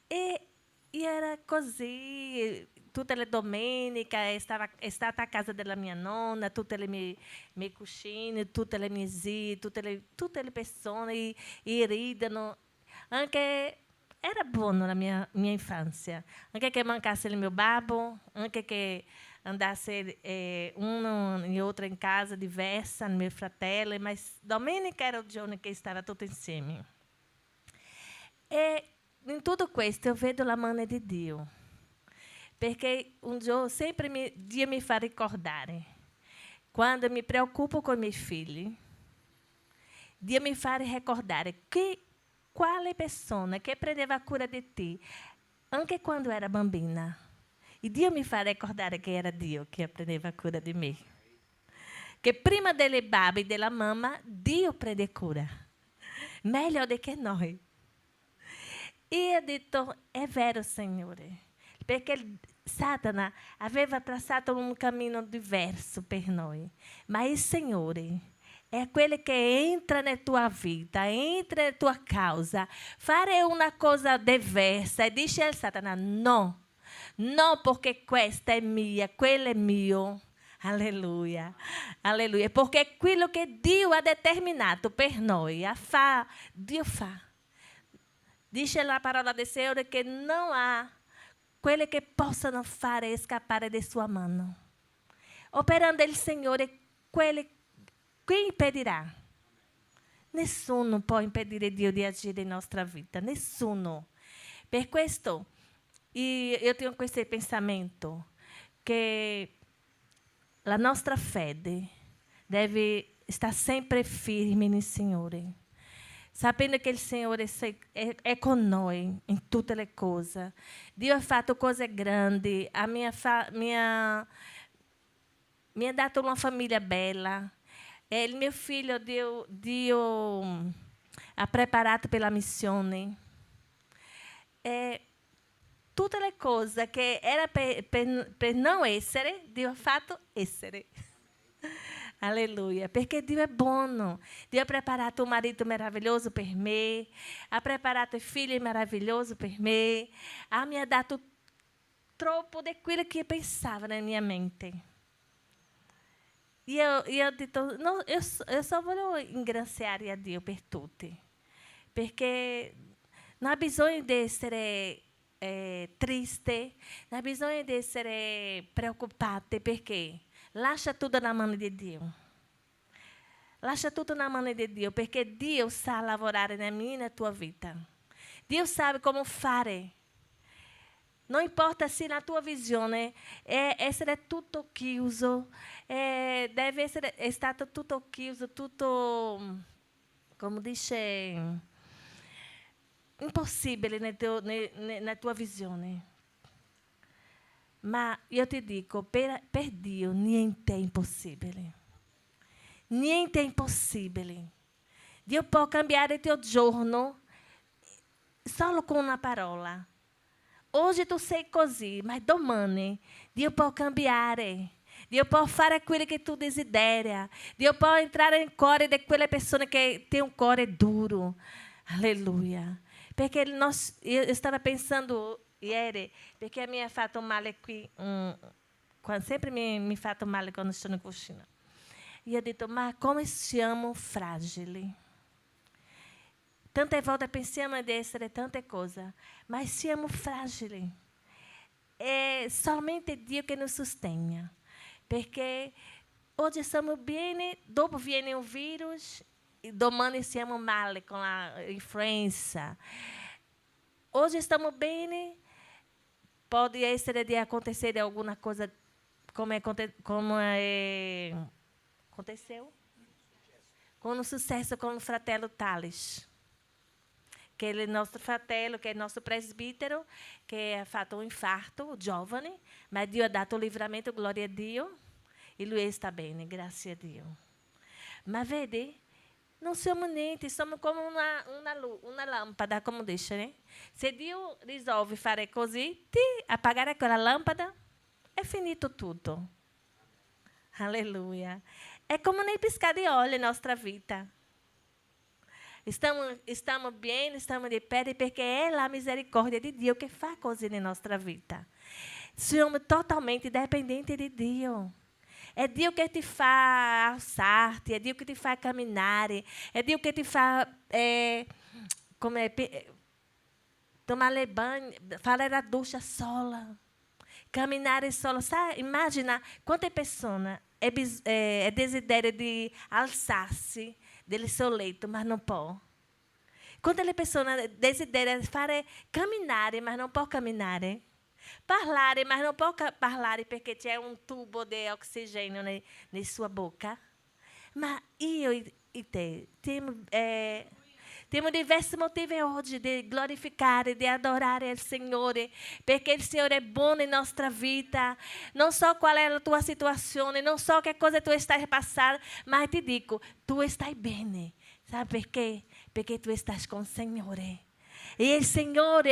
E era così, tutte le domeniche è stata a casa della mia nonna, tutte le mie cugine, tutte le mie zie, tutte le persone e ridono. Anche era buona la mia infanzia, anche che mancasse il mio babbo, anche che andasse uno e outro in casa diversa, il mio fratello, ma domenica era il giorno che stava tutto insieme. E in tutto questo eu vedo la mano di Dio, perché un giorno sempre Dio mi fa ricordare, quando mi preoccupo con i miei figli, Dio mi fa ricordare quale persona che prendeva cura di te, anche quando era bambina. E Dio mi fa ricordare che era Dio che prendeva cura di me. Che prima delle babbe e della mamma, Dio prende cura. Meglio di che noi. E ho detto, è vero, Signore, perché Satana aveva tracciato un cammino diverso per noi, ma il Signore è quello che entra nella tua vita, entra nella tua causa, fare una cosa diversa e dice al Satana, no, perché questa è mia, quello è mio. Alleluia, alleluia, perché è quello che Dio ha determinato per noi, Dio fa. Dice la parola del Signore che non ha quelle che possano fare scappare da sua mano. Operando il Signore, chi impedirà? Nessuno può impedire Dio di agire in nostra vita, nessuno. Per questo io tenho questo pensamento, che la nostra fede deve stare sempre firme nel Signore. Sapendo che il Signore è con noi in tutte le cose. Dio ha fatto cose grandi, mi ha dato una famiglia bella. E il mio figlio Dio ha preparato per la missione. E tutte le cose che era per non essere, Dio ha fatto essere. Alleluia, perché Dio è buono. Dio ha preparato un marito meraviglioso per me, ha preparato figli meravigliosi per me, mi ha dato troppo di quello che io pensavo nella mia mente. Io ho detto, no, io só voglio ringraziare a Dio per tutti, perché non ha bisogno di essere triste, non ha bisogno di essere preoccupate, perché lascia tutto nella mano di Dio. Lascia tutto nella mano di Dio, perché Dio sa lavorare nella mia e nella tua vita. Dio sabe come fare. Non importa se la tua visione è essere tutto chiuso, deve essere stato tutto chiuso, tutto, come dice, impossibile nella tua visione. Ma io ti dico, per Dio niente è impossibile. Niente è impossibile. Dio può cambiare il tuo giorno solo con una parola. Oggi tu sei così, ma domani Dio può cambiare. Dio può fare quello che tu desidera. Dio può entrare nel cuore di quelle persone che têm un cuore duro. Alleluia. Perché io stavo pensando ieri, perché mi ha fatto male qui, sempre mi ha fatto male quando sono in cucina. E ho detto, ma come siamo fragili. Tante volte pensiamo di essere tante cose, ma siamo fragili. È solamente Dio che nos sostiene. Perché oggi stiamo bene, dopo viene un virus, e domani siamo male con la influenza. Oggi stiamo bene, pode essere di acontecer alguma coisa como aconteceu com o sucesso com o fratello Thales, que ele é nosso fratello, que é nosso presbítero, que ha fatto un infarto, giovane, ma Dio ha dato livramento, gloria a Dio, e lui sta bene, grazie a Dio. Ma vedi, Não somos niente, somos como uma lâmpada, como deixa, né? Se Deus resolve fazer così, apagar aquela lâmpada, é finito tudo. Aleluia. É como nem piscar de olho em nossa vida. Estamos bem, estamos de pé, porque é a misericórdia de Deus que faz coisas na nossa vida. Somos totalmente dependentes de Deus. É Deus que te faz alçar-te, é Deus que te faz caminhar, é Deus que te faz tomar banho, fazer a ducha sola, caminhar sola. Sabe? Imagina quantas pessoas desejam de alçar-se do seu leito, mas não pode. Quantas pessoas desejam caminhar, mas não podem caminhar. Parlare, mas não pode falar porque c'è tubo de oxigênio na sua boca. Mas eu e te temos diversos motivos hoje de glorificar e de adorar o Senhor, porque o Senhor é bom em nossa vida. Não só qual é a tua situação, não só que coisa tu estás passando, mas te digo, tu estás bem. Sabe por quê? Porque tu estás com o Senhor. E o Senhor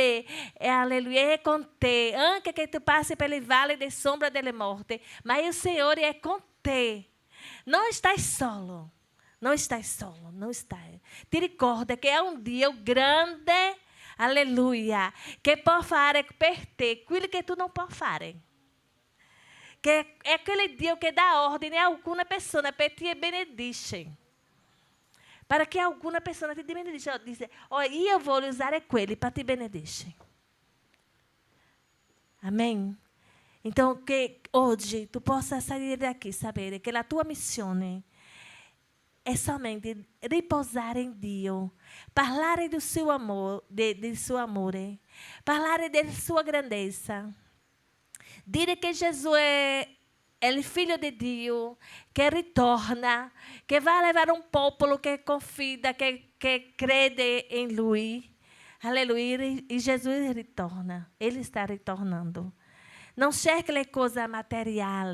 aleluia, é com te. Anche que tu passe pelo vale de sombra da morte, mas o Senhor é com te. Não estás solo. Não estás solo, não estás. Te recorda que é dia grande, aleluia, que pode fazer per te aquilo que tu não pode fazer. Que é aquele Deus que dá ordem a alguma pessoa para te benedizer. Para que alguma pessoa te benediga. Diz, eu vou usar ele para te benedizer. Amém? Então, que hoje tu possa sair daqui, saber que a tua missão é somente repousar em Deus, falar do seu amor, de seu amor, falar de sua grandeza, dizer que Jesus é o Filho de Deus, que retorna, que vai levar povo que confia, que crede em Lui. Aleluia. E Jesus retorna. Ele está retornando. Não cerca a coisa material.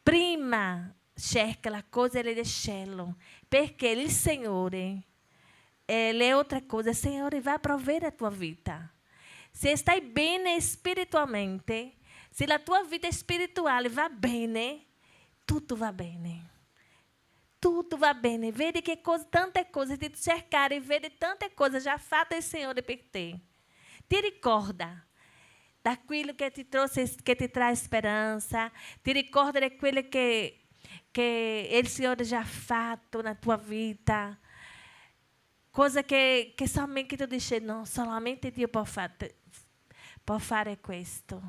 Prima, cerca a coisa do cielo. Porque o Senhor, Ele é outra coisa. O Senhor vai prover a tua vida. Se estás bem espiritualmente, se a tua vida espiritual vai bem, tudo vai bem. Tudo vai bem. Vede que tanta coisa te cercar e vede tanta coisa já feita o Senhor por ti. Te recorda daquilo que te trouxe, que te traz esperança. Te recorda daquilo que o Senhor já fez na tua vida. Coisa que somente tu diz, não, solamente Deus pode fazer questo.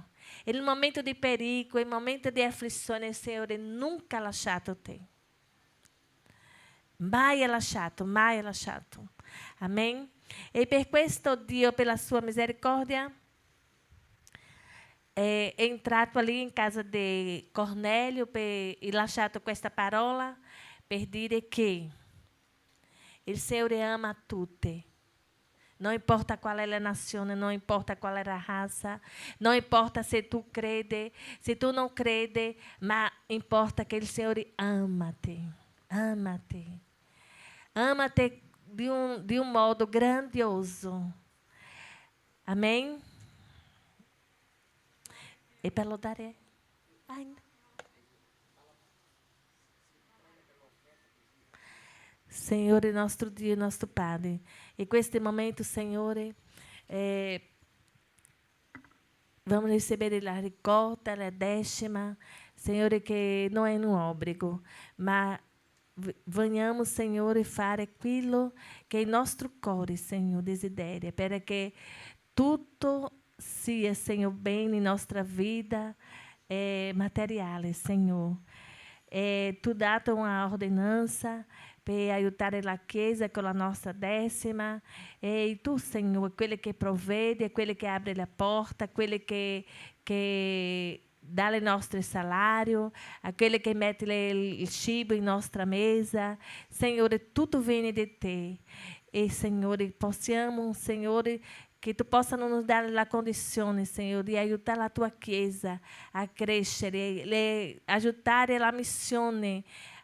No momento de perigo, no momento de aflição, o Senhor nunca lasciato te. Mai lasciato. Amém? E per questo Dio, pela sua misericórdia, é entrato ali em casa de Cornélio e lasciato questa parola per dire che il Signore ama tutti. Não importa qual é a nação, não importa qual é a raça, não importa se tu crede, se tu não crede, mas importa que o Senhor ama-te. Ama-te. Ama-te de um modo grandioso. Amém? E per lodare ainda. Senhor, nosso Dio, nosso Padre, e questo momento, Signore, vamos receber a ricolta, a décima, Signore, che non è un obbligo, ma venhamos, Signore, fare aquilo che il nostro cuore, Signore, desideria, perché tutto sia, Signore, bem em nossa vida materiale, Signore. Tu dato uma ordenança per aiutare la Chiesa con la nostra décima. E tu, Senhor, aquele que provvede, aquele que abre a porta, aquele que dá o nosso salário, aquele que mete o cibo em nossa mesa. Senhor, tudo vem de ti. E, Senhor, possamos, Senhor, que tu possa nos dar a condição, Senhor, de ajudar a tua Chiesa a crescere, ajudar a missão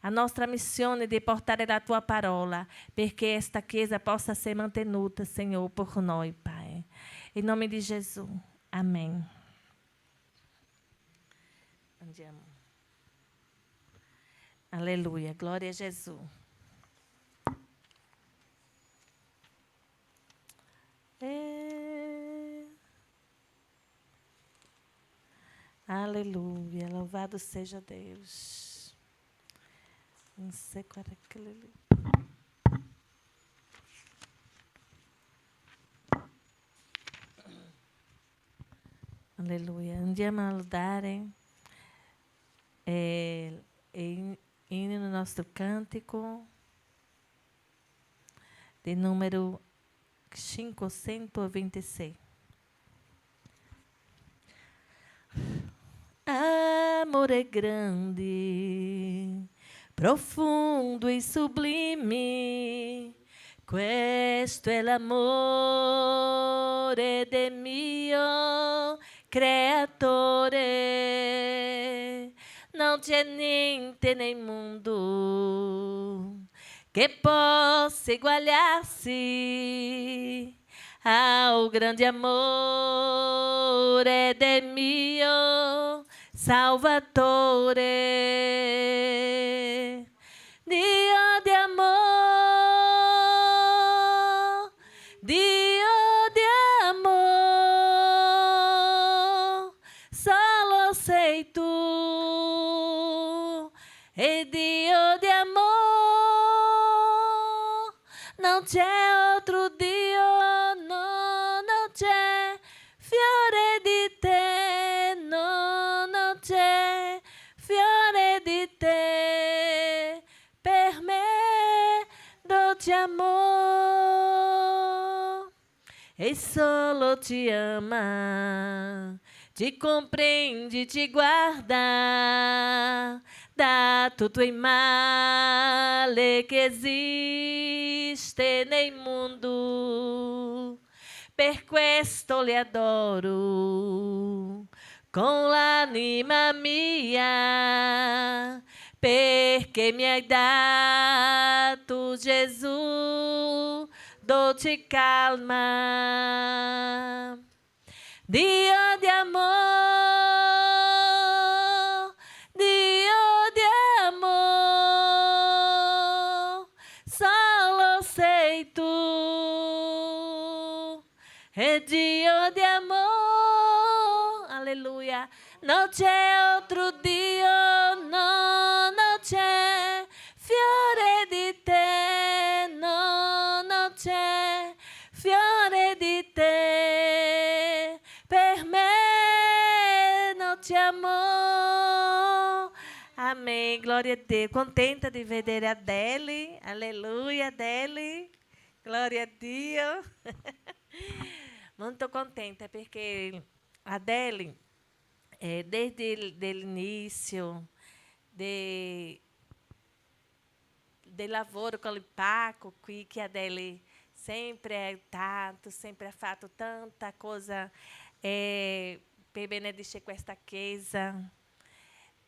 a nostra missione di portare la tua parola, perché esta chiesa possa ser mantenuta, Senhor, por noi, Pai. Em nome de Jesus. Amém. Andiamo. Aleluia. Glória a Jesus. Aleluia. Louvado seja Deus. Não sei qual é aquele ali. Aleluia. Andiamo a lodare indo no nosso cântico de número 526. Amor é grande, profundo e sublime. Questo è l'amore de mio creatore. Non c'è niente nel mondo che possa eguagliarsi ao grande amore del mio Salvatore. Dio di amor, Dio di amor, solo sei tu. E Dio di amor, non c'è altro Dio, no, non c'è fiore di te, no, non c'è fiore di te, per me dolce amor, e solo ti ama, ti compreende, ti guarda da tutto il male che esiste nel mondo. Per questo le adoro con l'anima mia, perché mi hai dato Gesù, dolce calma. Dio di amor, Dio di amor, solo sei tu. E Dio di amor, alleluia, non c'è altro Dio, no, non c'è fiore di te, no, non c'è fiore di te, per me non c'è amor. Amém, glória a Deus. Contenta de ver a Adele, aleluia, Adele, glória a Dio. Molto contenta perché Adele, desde l'inizio del lavoro con il Paco qui, che Adele sempre ha aiutato, sempre ha fatto tanta cosa per benedire questa chiesa.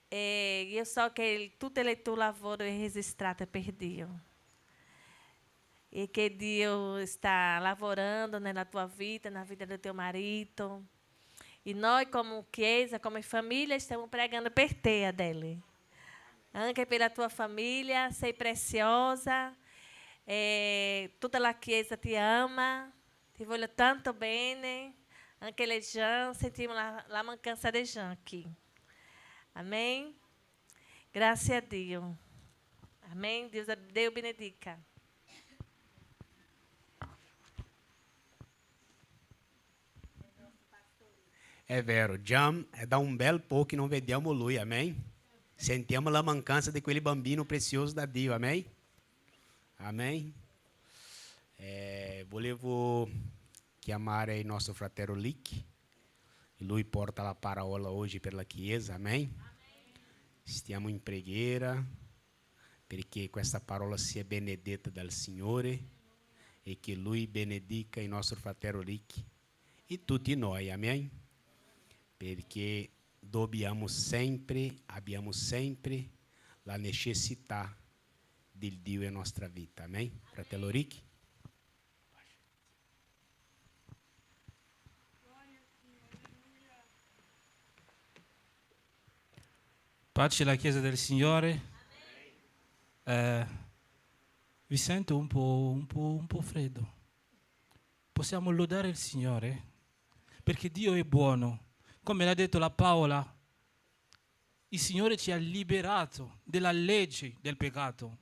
E io so che tutto il tuo lavoro è registrato per Dio. E que Deus está lavorando, né, na tua vida, na vida do teu marido. E nós, como chiesa, como família, estamos pregando per te, Adele. Anche pela tua família, sei preciosa. Tutta la chiesa ti ama, ti voglio tanto bene. Anche le Jean, sentimos la mancanza de Jean aqui. Amém? Graças a Deus. Amém? Deus benedica. È vero, già è da un bel po' che non vediamo lui, amen? Sentiamo la mancanza di quel bambino prezioso da Dio, amen? Amen? Volevo chiamare il nostro fratello Lick, lui porta la parola oggi per la Chiesa, amen? Stiamo in preghiera perché questa parola sia benedetta dal Signore e che lui benedica il nostro fratello Lick e tutti noi, amen? Perché abbiamo sempre la necessità del Dio in nostra vita. Amen? Fratello Ricky? Pace alla Chiesa del Signore. Vi sento un po' freddo. Possiamo lodare il Signore? Perché Dio è buono. Come l'ha detto la Paola, il Signore ci ha liberato dalla legge del peccato,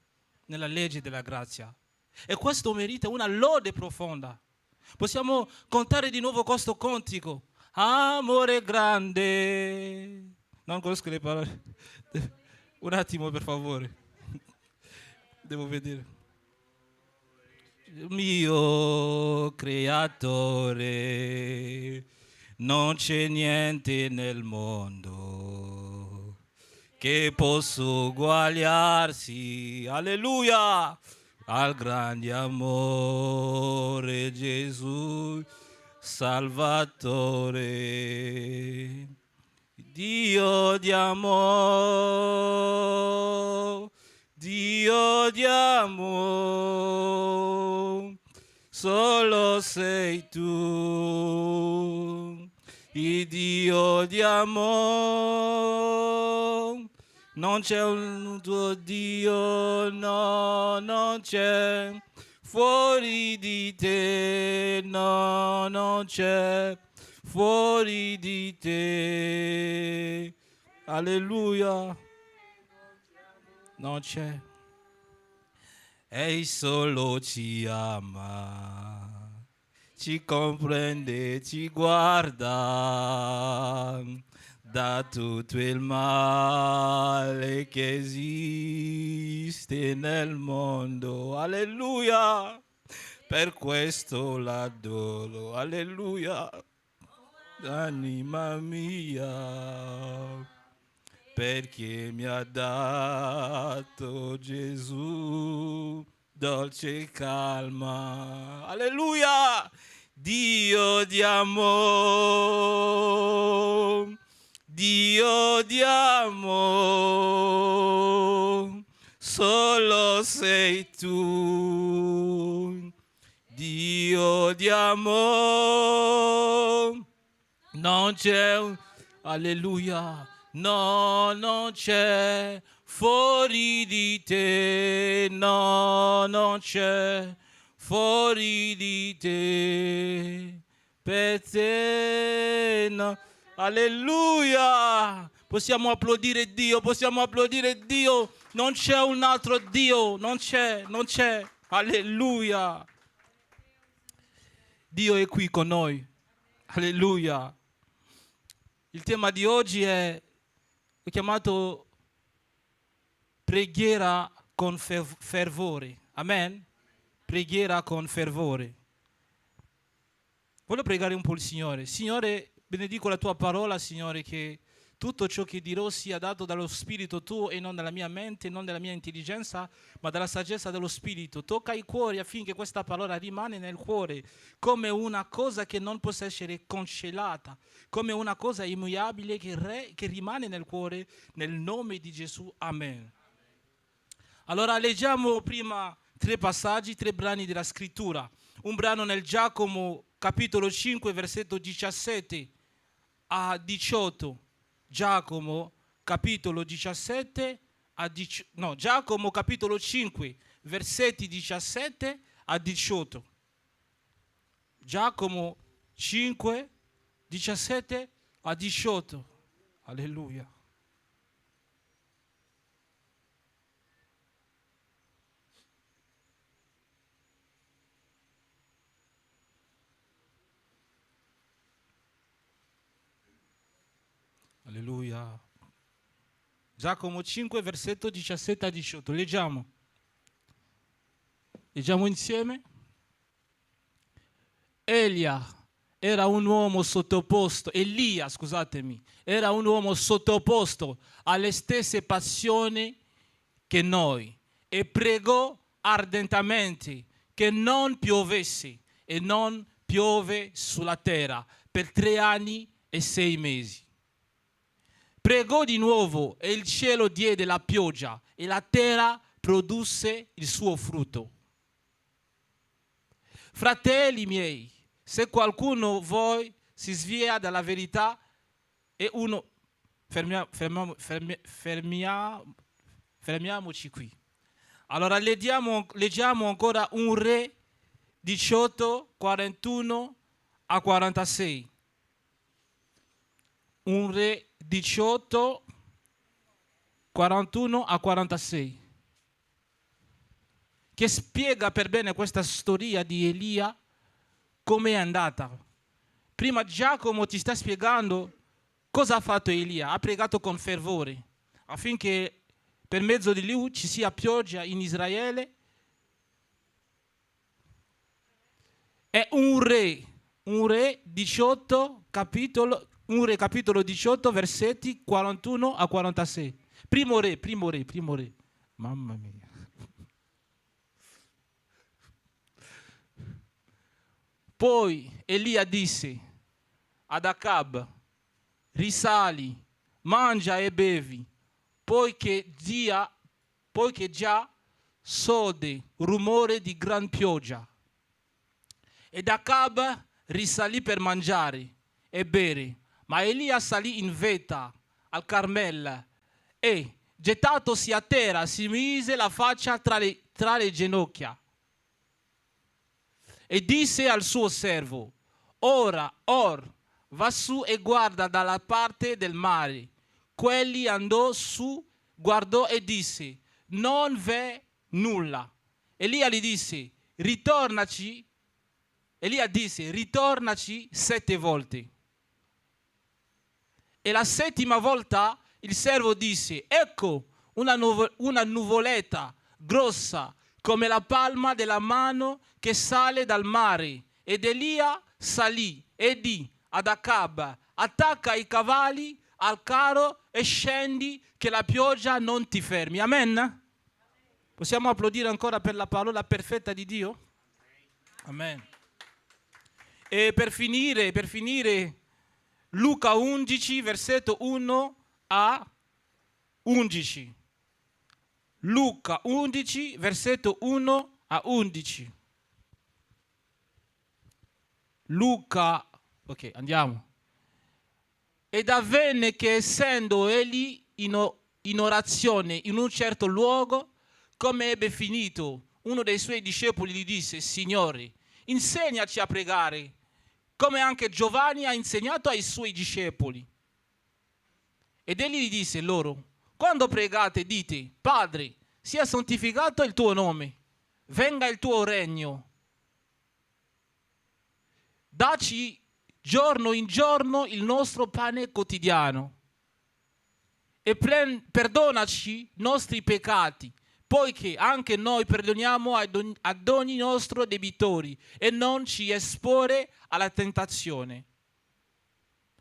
nella legge della grazia. E questo merita una lode profonda. Possiamo contare di nuovo questo cantico. Amore grande. Non conosco le parole. Un attimo, per favore. Devo vedere. Mio creatore, non c'è niente nel mondo che possa uguagliarsi, alleluia, al grande amore Gesù Salvatore. Dio di amore, Dio di amore, solo sei tu, il Dio di amore. Non c'è un tuo Dio, no, non c'è fuori di te, no, non c'è fuori di te, alleluia, non c'è. Ei solo ci ama, ci comprende, ci guarda da tutto il male che esiste nel mondo, alleluia, per questo l'adoro, alleluia. Anima mia, perché mi ha dato Gesù dolce calma, alleluia, Dio di amore, Dio di amore, solo sei tu, Dio di amore. Non c'è, alleluia, no, non c'è fuori di te, no, non c'è fuori di te, per te, no, alleluia. Possiamo applaudire Dio, non c'è un altro Dio, non c'è, alleluia. Dio è qui con noi, alleluia. Il tema di oggi è chiamato preghiera con fervore. Amen? Preghiera con fervore. Voglio pregare un po' il Signore. Signore, benedico la tua parola, Signore, che tutto ciò che dirò sia dato dallo Spirito tuo e non dalla mia mente, non dalla mia intelligenza, ma dalla saggezza dello Spirito. Tocca i cuori affinché questa parola rimane nel cuore come una cosa che non possa essere cancellata, come una cosa immutabile che rimane nel cuore, nel nome di Gesù. Amen. Allora leggiamo prima 3 passaggi, 3 brani della scrittura. Un brano nel Giacomo capitolo 5 versetto 17 a 18. Giacomo capitolo 17 a Giacomo capitolo 5 versetti 17 a 18. Giacomo 5 17 a 18. Alleluia. Alleluia. Giacomo 5, versetto 17 a 18. Leggiamo. Leggiamo insieme. Elia era un uomo sottoposto alle stesse passioni che noi e pregò ardentemente che non piovesse e non piove sulla terra per 3 anni e 6 mesi. Pregò di nuovo e il cielo diede la pioggia e la terra produsse il suo frutto. Fratelli miei, se qualcuno di voi si svia dalla verità e uno... Fermiamoci qui. Allora leggiamo ancora un Re 18, 41 a 46. Un Re 18, 41 a 46. Che spiega per bene questa storia di Elia, come è andata. Prima Giacomo ti sta spiegando cosa ha fatto Elia. Ha pregato con fervore affinché per mezzo di lui ci sia pioggia in Israele. È un Re 18, un Re capitolo 18, versetti 41 a 46. Primo re. Mamma mia. Poi Elia disse ad Acab: risali, mangia e bevi, poiché già sode rumore di gran pioggia. Ed Acab risalì per mangiare e bere, ma Elia salì in vetta al Carmel e, gettatosi a terra, si mise la faccia tra le ginocchia e disse al suo servo: ora, va su e guarda dalla parte del mare. Quegli andò su, guardò e disse: non v'è nulla. Elia disse: ritornaci 7 volte. E la 7ª volta il servo disse: ecco una nuvoletta grossa come la palma della mano che sale dal mare. Ed Elia salì e dì ad Acab: attacca i cavalli al carro e scendi, che la pioggia non ti fermi. Amen? Possiamo applaudire ancora per la parola perfetta di Dio? Amen. E per finire, Luca 11, versetto 1 a 11. Luca 11, versetto 1 a 11. Luca, ok, andiamo. Ed avvenne che, essendo egli in orazione in un certo luogo, come ebbe finito, uno dei suoi discepoli gli disse: Signore, insegnaci a pregare, come anche Giovanni ha insegnato ai suoi discepoli. Ed egli gli disse loro: quando pregate dite: Padre, sia santificato il tuo nome, venga il tuo regno, dacci giorno in giorno il nostro pane quotidiano e perdonaci i nostri peccati, poiché anche noi perdoniamo ad ogni nostro debitore, e non ci esporre alla tentazione.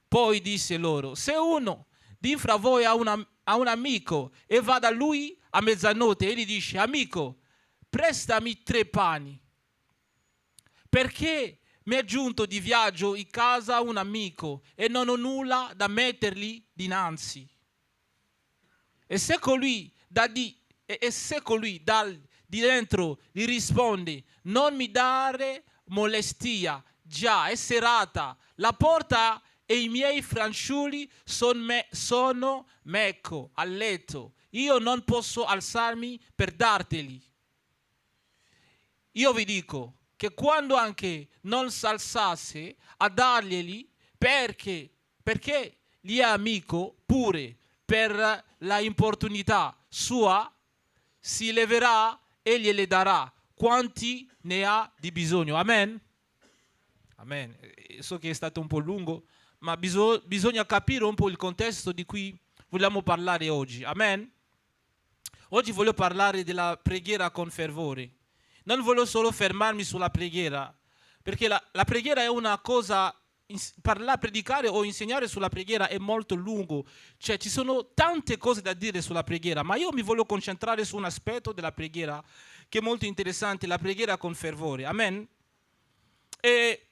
Poi disse loro: se uno di fra voi ha un amico e va da lui a mezzanotte e gli dice: amico, prestami 3 pani, perché mi è giunto di viaggio in casa un amico e non ho nulla da mettergli dinanzi. E se colui di dentro gli risponde: non mi dare molestia, già è serata, la porta e i miei fanciulli sono meco a letto, io non posso alzarmi per darteli. Io vi dico che quando anche non s'alzasse a darglieli, perché gli è amico, pure per la importunità sua, si leverà e gliele darà quanti ne ha di bisogno. Amen? Amen. So che è stato un po' lungo, ma bisogna capire un po' il contesto di cui vogliamo parlare oggi. Amen? Oggi voglio parlare della preghiera con fervore. Non voglio solo fermarmi sulla preghiera, perché la preghiera è una cosa, predicare o insegnare sulla preghiera è molto lungo, cioè ci sono tante cose da dire sulla preghiera, ma io mi voglio concentrare su un aspetto della preghiera che è molto interessante, la preghiera con fervore. Amen? E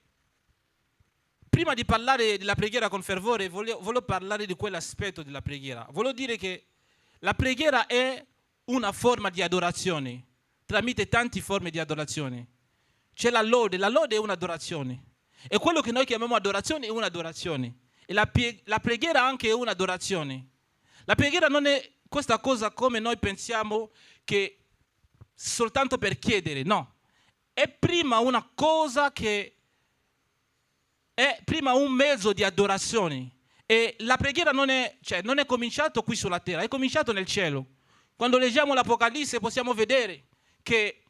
prima di parlare della preghiera con fervore, voglio parlare di quell'aspetto della preghiera. Voglio dire che la preghiera è una forma di adorazione, tramite tante forme di adorazione. C'è la lode è un'adorazione. E quello che noi chiamiamo adorazione è un'adorazione. E la preghiera anche è un'adorazione. La preghiera non è questa cosa come noi pensiamo che soltanto per chiedere, no. È prima una cosa che è prima un mezzo di adorazione. E la preghiera non è cominciato qui sulla terra, è cominciato nel cielo. Quando leggiamo l'Apocalisse possiamo vedere che,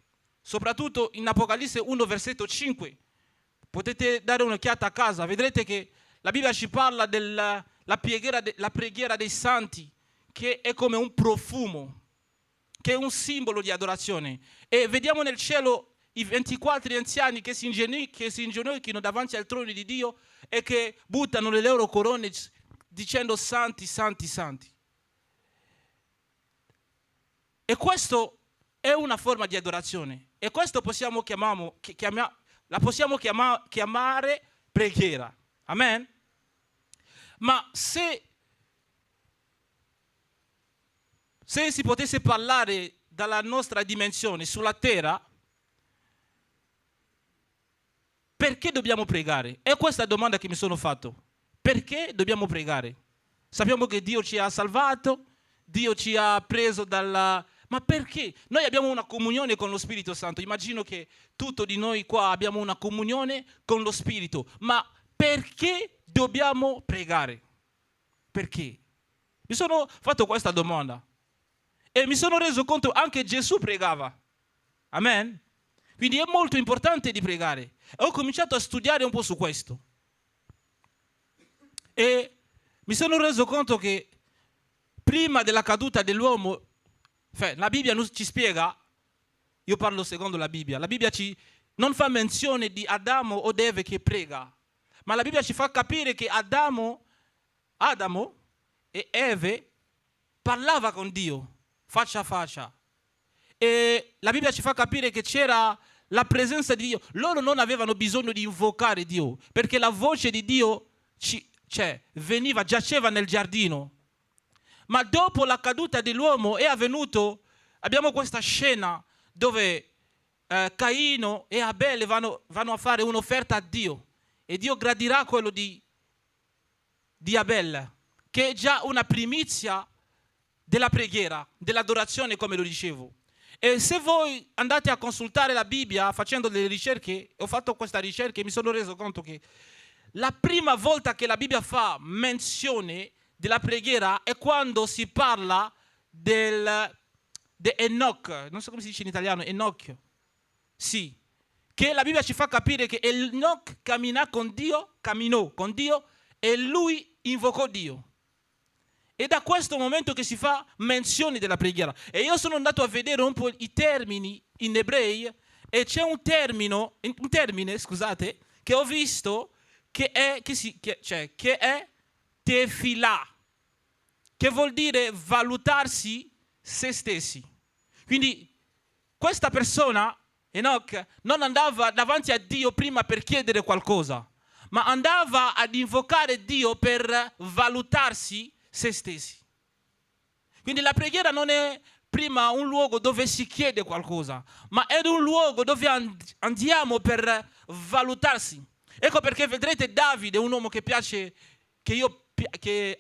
soprattutto in Apocalisse 1, versetto 5, potete dare un'occhiata a casa, vedrete che la Bibbia ci parla della preghiera dei santi, che è come un profumo, che è un simbolo di adorazione. E vediamo nel cielo i 24 anziani che si inginocchiano davanti al trono di Dio e che buttano le loro corone dicendo santi, santi, santi. E questo è una forma di adorazione. E questo la possiamo chiamare preghiera. Amen? Ma se si potesse parlare dalla nostra dimensione sulla terra, perché dobbiamo pregare? È questa domanda che mi sono fatto. Perché dobbiamo pregare? Sappiamo che Dio ci ha salvato, Dio ci ha preso dalla... Ma perché? Noi abbiamo una comunione con lo Spirito Santo. Immagino che tutti di noi qua abbiamo una comunione con lo Spirito. Ma perché dobbiamo pregare? Perché? Mi sono fatto questa domanda. E mi sono reso conto anche Gesù pregava. Amen? Quindi è molto importante di pregare. E ho cominciato a studiare un po' su questo. E mi sono reso conto che prima della caduta dell'uomo, la Bibbia ci spiega, io parlo secondo la Bibbia non fa menzione di Adamo o Eve che prega, ma la Bibbia ci fa capire che Adamo e Eve parlava con Dio faccia a faccia. E la Bibbia ci fa capire che c'era la presenza di Dio. Loro non avevano bisogno di invocare Dio, perché la voce di Dio giaceva nel giardino. Ma dopo la caduta dell'uomo è avvenuto, abbiamo questa scena dove Caino e Abele vanno a fare un'offerta a Dio e Dio gradirà quello di Abele, che è già una primizia della preghiera, dell'adorazione, come lo dicevo. E se voi andate a consultare la Bibbia facendo delle ricerche, ho fatto questa ricerca e mi sono reso conto che la prima volta che la Bibbia fa menzione della preghiera è quando si parla di Enoch, non so come si dice in italiano, Enoch. Sì, che la Bibbia ci fa capire che Enoch camminò con Dio e lui invocò Dio. È da questo momento che si fa menzione della preghiera. E io sono andato a vedere un po' i termini in ebrei e c'è un termine, che ho visto che è tefilà, che vuol dire valutarsi se stessi. Quindi questa persona, Enoch, non andava davanti a Dio prima per chiedere qualcosa, ma andava ad invocare Dio per valutarsi se stessi. Quindi la preghiera non è prima un luogo dove si chiede qualcosa, ma è un luogo dove andiamo per valutarsi. Ecco perché vedrete Davide, un uomo che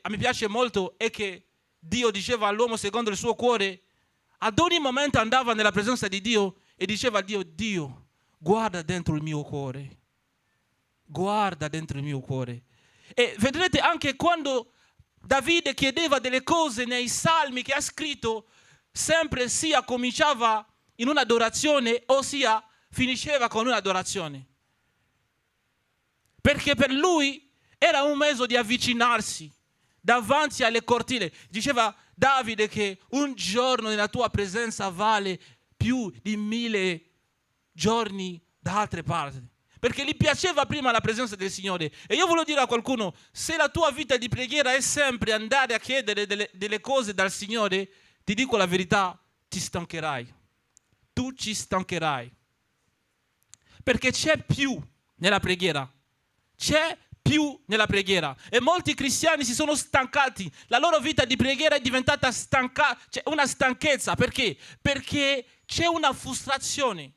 a me piace molto e che Dio diceva all'uomo secondo il suo cuore, ad ogni momento andava nella presenza di Dio e diceva a Dio: Dio, guarda dentro il mio cuore, guarda dentro il mio cuore. E vedrete anche quando Davide chiedeva delle cose nei salmi che ha scritto, sempre sia cominciava in un'adorazione o sia finisceva con un'adorazione. Perché per lui era un mezzo di avvicinarsi davanti alle cortile. Diceva Davide che un giorno nella tua presenza vale più di 1000 giorni da altre parti. Perché gli piaceva prima la presenza del Signore. E io voglio dire a qualcuno, se la tua vita di preghiera è sempre andare a chiedere delle cose dal Signore, ti dico la verità, ti stancherai. Tu ci stancherai. Perché c'è più nella preghiera. C'è più nella preghiera. E molti cristiani si sono stancati. La loro vita di preghiera è diventata c'è una stanchezza. Perché? Perché c'è una frustrazione.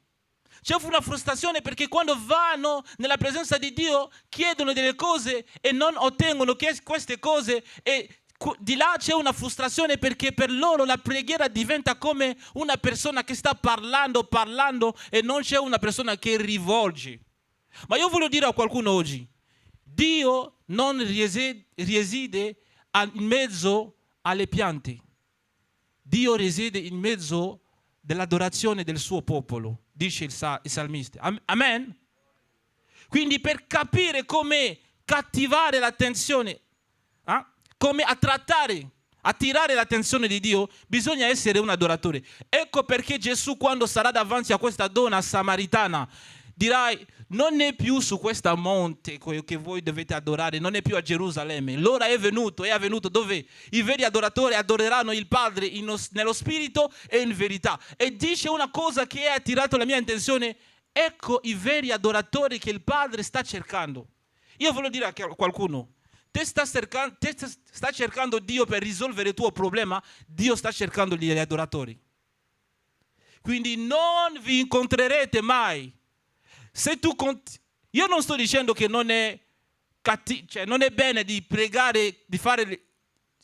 C'è una frustrazione perché quando vanno nella presenza di Dio chiedono delle cose e non ottengono queste cose, e di là c'è una frustrazione perché per loro la preghiera diventa come una persona che sta parlando e non c'è una persona che rivolge. Ma io voglio dire a qualcuno oggi, Dio non risiede in mezzo alle piante. Dio risiede in mezzo dell'adorazione del suo popolo, dice il salmista. Amen? Quindi per capire come cattivare l'attenzione, come attirare l'attenzione di Dio, bisogna essere un adoratore. Ecco perché Gesù, quando sarà davanti a questa donna samaritana, dirai: non è più su questa monte che voi dovete adorare, non è più a Gerusalemme. L'ora è avvenuto dove i veri adoratori adoreranno il Padre nello spirito e in verità. E dice una cosa che ha attirato la mia attenzione: ecco i veri adoratori che il Padre sta cercando. Io voglio dire a qualcuno: te sta cercando Dio per risolvere il tuo problema, Dio sta cercando gli adoratori. Quindi non vi incontrerete mai. Io non sto dicendo che non è bene di pregare, di fare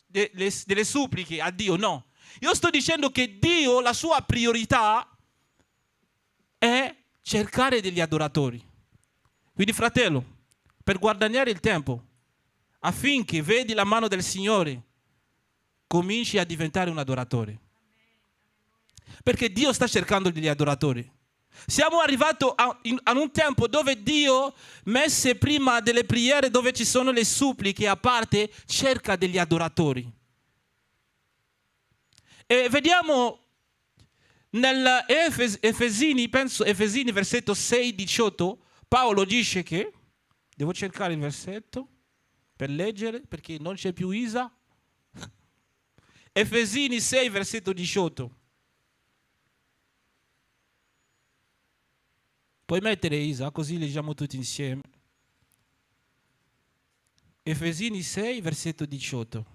delle suppliche a Dio, no. Io sto dicendo che Dio, la sua priorità è cercare degli adoratori. Quindi, fratello, per guadagnare il tempo, affinché vedi la mano del Signore, cominci a diventare un adoratore. Perché Dio sta cercando degli adoratori. Siamo arrivati a un tempo dove Dio, messe prima delle preghiere, dove ci sono le suppliche a parte, cerca degli adoratori. E vediamo nell'Efesini, penso Efesini versetto 6-18, Paolo dice che, devo cercare il versetto per leggere perché non c'è più Isa. Efesini 6 versetto 18. Puoi mettere Isa, così leggiamo tutti insieme. Efesini 6, versetto 18.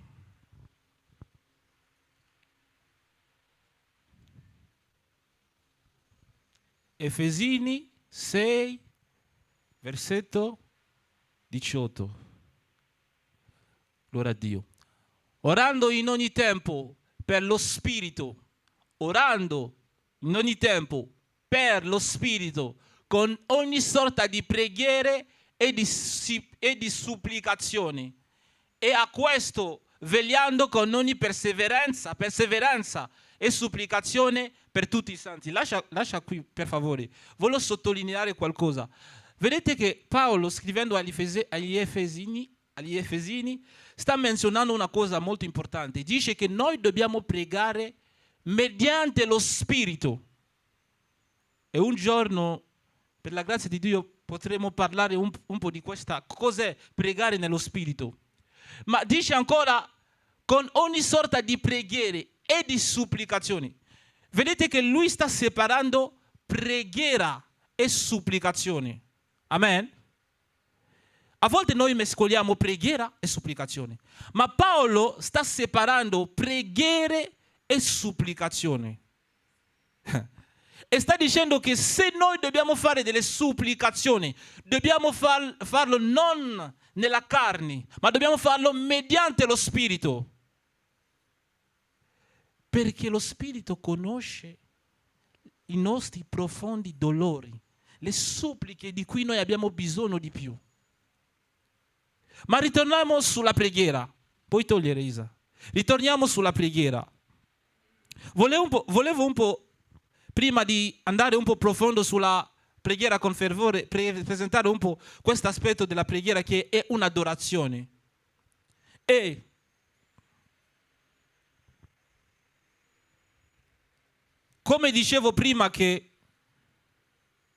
Efesini 6, versetto 18. Gloria a Dio. Orando in ogni tempo per lo Spirito, orando in ogni tempo per lo Spirito, con ogni sorta di preghiere e di supplicazioni, e a questo vegliando con ogni perseveranza e supplicazione per tutti i santi. Lascia qui, per favore. Voglio sottolineare qualcosa. Vedete che Paolo, scrivendo agli Efesini, sta menzionando una cosa molto importante. Dice che noi dobbiamo pregare mediante lo Spirito. E un giorno, per la grazia di Dio, potremo parlare un po' di questa, cos'è pregare nello Spirito. Ma dice ancora, con ogni sorta di preghiere e di supplicazioni. Vedete che lui sta separando preghiera e supplicazioni. Amen? A volte noi mescoliamo preghiera e supplicazioni. Ma Paolo sta separando preghiere e supplicazioni. E sta dicendo che se noi dobbiamo fare delle supplicazioni, dobbiamo farlo non nella carne, ma dobbiamo farlo mediante lo Spirito. Perché lo Spirito conosce i nostri profondi dolori, le suppliche di cui noi abbiamo bisogno di più. Ma ritorniamo sulla preghiera. Puoi togliere Isa. Ritorniamo sulla preghiera. Volevo un po', prima di andare un po' profondo sulla preghiera con fervore, presentare un po' questo aspetto della preghiera che è un'adorazione. E come dicevo prima, che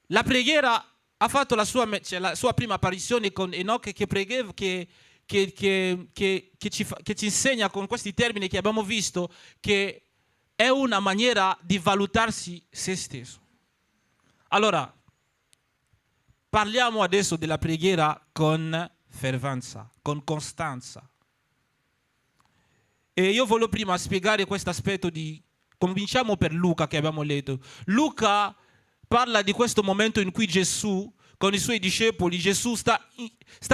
la preghiera ha fatto la sua prima apparizione con Enoch, che pregava, che ci insegna con questi termini che abbiamo visto che è una maniera di valutarsi se stesso. Allora, parliamo adesso della preghiera con fervenza, con costanza. E io voglio prima spiegare questo aspetto di... Cominciamo per Luca che abbiamo letto. Luca parla di questo momento in cui Gesù, con i suoi discepoli, Gesù sta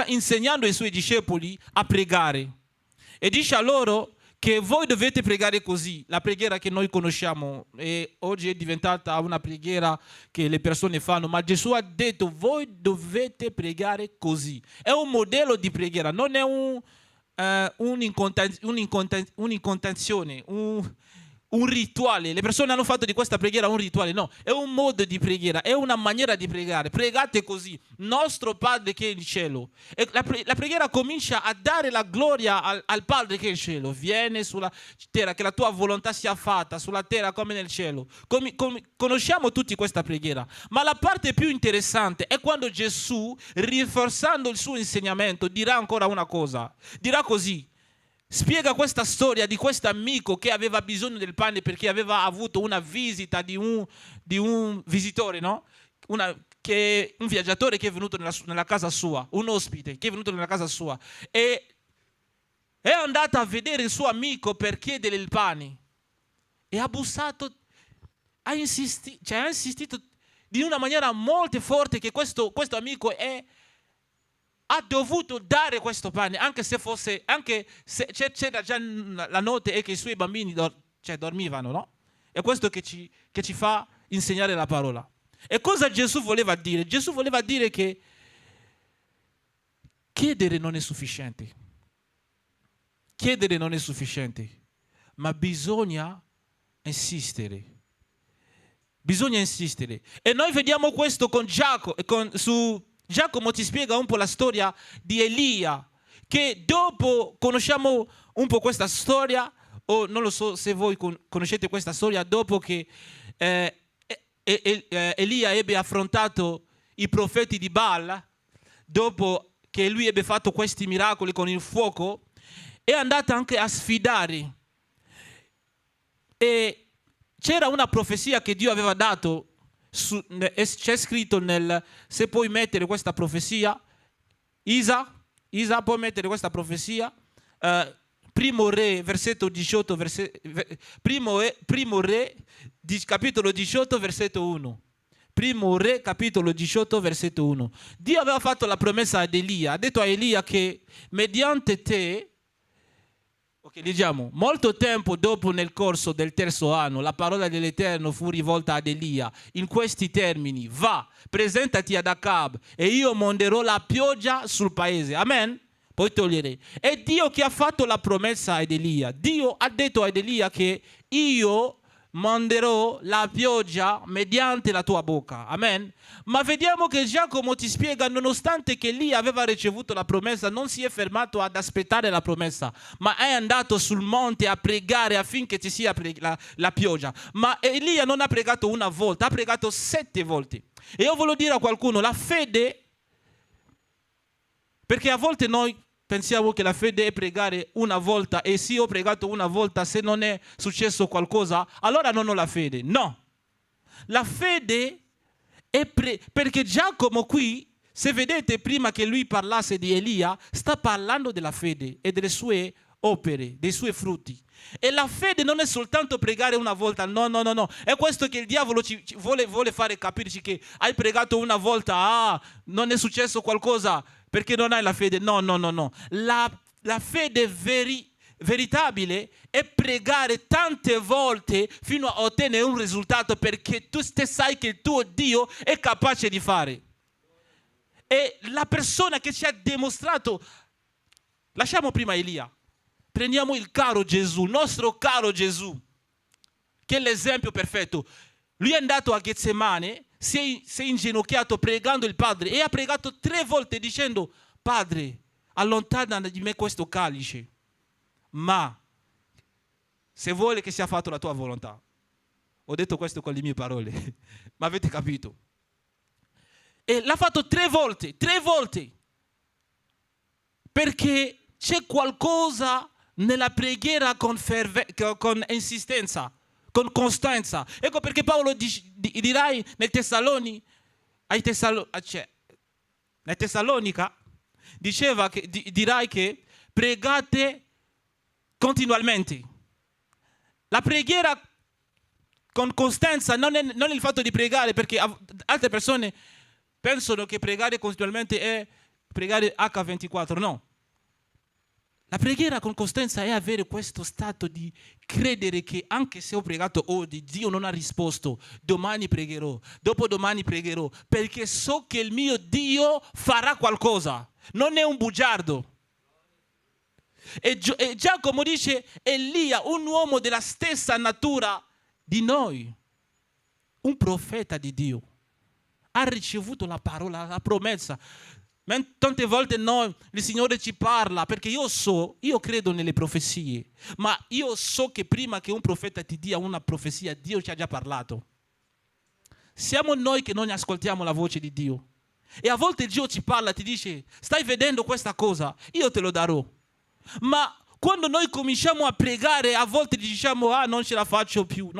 insegnando ai suoi discepoli a pregare. E dice a loro che voi dovete pregare così. La preghiera che noi conosciamo e oggi è diventata una preghiera che le persone fanno, ma Gesù ha detto voi dovete pregare così. È un modello di preghiera, non è un'incontenzione, un rituale. Le persone hanno fatto di questa preghiera un rituale. No, è un modo di preghiera, è una maniera di pregare. Pregate così: nostro Padre che è in cielo. E la preghiera comincia a dare la gloria al Padre che è in cielo. Vieni sulla terra, che la tua volontà sia fatta sulla terra come nel cielo. Conosciamo tutti questa preghiera, ma la parte più interessante è quando Gesù, rinforzando il suo insegnamento, dirà ancora una cosa. Dirà così: spiega questa storia di questo amico che aveva bisogno del pane perché aveva avuto una visita di un visitore, no? Un viaggiatore che è venuto nella casa sua, un ospite che è venuto nella casa sua, e è andato a vedere il suo amico per chiedere il pane e ha bussato, ha insistito di una maniera molto forte che questo amico ha dovuto dare questo pane, anche se c'era già la notte e che i suoi bambini dormivano, no? È questo che ci fa insegnare la parola. E cosa Gesù voleva dire? Gesù voleva dire che chiedere non è sufficiente. Chiedere non è sufficiente, ma bisogna insistere. Bisogna insistere. E noi vediamo questo con Giacomo ti spiega un po' la storia di Elia, che dopo conosciamo un po' questa storia, o non lo so se voi conoscete questa storia, dopo che Elia ebbe affrontato i profeti di Baal, dopo che lui ebbe fatto questi miracoli con il fuoco, è andato anche a sfidare. E c'era una profezia che Dio aveva dato. C'è scritto se puoi mettere questa profezia, Isa puoi mettere questa profezia, primo re versetto 18, primo re capitolo 18 versetto 1. Primo re capitolo 18 versetto 1. Dio aveva fatto la promessa ad Elia, ha detto a Elia che mediante te, ok, leggiamo, molto tempo dopo, nel corso del terzo anno, la parola dell'Eterno fu rivolta ad Elia in questi termini: va, presentati ad Acab e io manderò la pioggia sul paese. Amen? Poi togliere. È Dio che ha fatto la promessa ad Elia. Dio ha detto ad Elia che io manderò la pioggia mediante la tua bocca. Amen? Ma vediamo che Giacomo ti spiega, nonostante che Elia aveva ricevuto la promessa, non si è fermato ad aspettare la promessa, ma è andato sul monte a pregare affinché ci sia la pioggia. Ma Elia non ha pregato una volta, ha pregato 7 volte. E io voglio dire a qualcuno, la fede, perché a volte noi pensiamo che la fede è pregare una volta, e sì, ho pregato una volta, se non è successo qualcosa, allora non ho la fede. No, la fede è perché Giacomo qui, se vedete, prima che lui parlasse di Elia, sta parlando della fede e delle sue opere, dei suoi frutti. E la fede non è soltanto pregare una volta, no. È questo che il diavolo ci vuole fare capirci, che hai pregato una volta, non è successo qualcosa perché non hai la fede. No. La fede veritabile è pregare tante volte fino a ottenere un risultato, perché tu sai che il tuo Dio è capace di fare. E la persona che ci ha dimostrato, lasciamo prima Elia, prendiamo il caro Gesù, nostro caro Gesù, che è l'esempio perfetto. Lui è andato a Getsemane, si è inginocchiato pregando il Padre e ha pregato 3 volte dicendo: Padre, allontana di me questo calice, ma se vuole che sia fatto la tua volontà. Ho detto questo con le mie parole, ma avete capito? E l'ha fatto 3 volte, perché c'è qualcosa nella preghiera con insistenza, con costanza. Ecco perché Paolo dirà nel Tessalonica, diceva che, dirai che pregate continuamente. La preghiera con costanza non è il fatto di pregare, perché altre persone pensano che pregare continuamente è pregare H24, no. La preghiera con costanza è avere questo stato di credere che anche se ho pregato oggi, Dio non ha risposto, domani pregherò, dopodomani pregherò, perché so che il mio Dio farà qualcosa, non è un bugiardo. E Giacomo dice, Elia, un uomo della stessa natura di noi, un profeta di Dio, ha ricevuto la parola, la promessa. Tante volte noi, il Signore ci parla, perché io credo nelle profezie, ma io so che prima che un profeta ti dia una profezia, Dio ci ha già parlato. Siamo noi che non ascoltiamo la voce di Dio. E a volte Dio ci parla, ti dice, stai vedendo questa cosa, io te lo darò. Ma quando noi cominciamo a pregare, a volte diciamo, non ce la faccio più,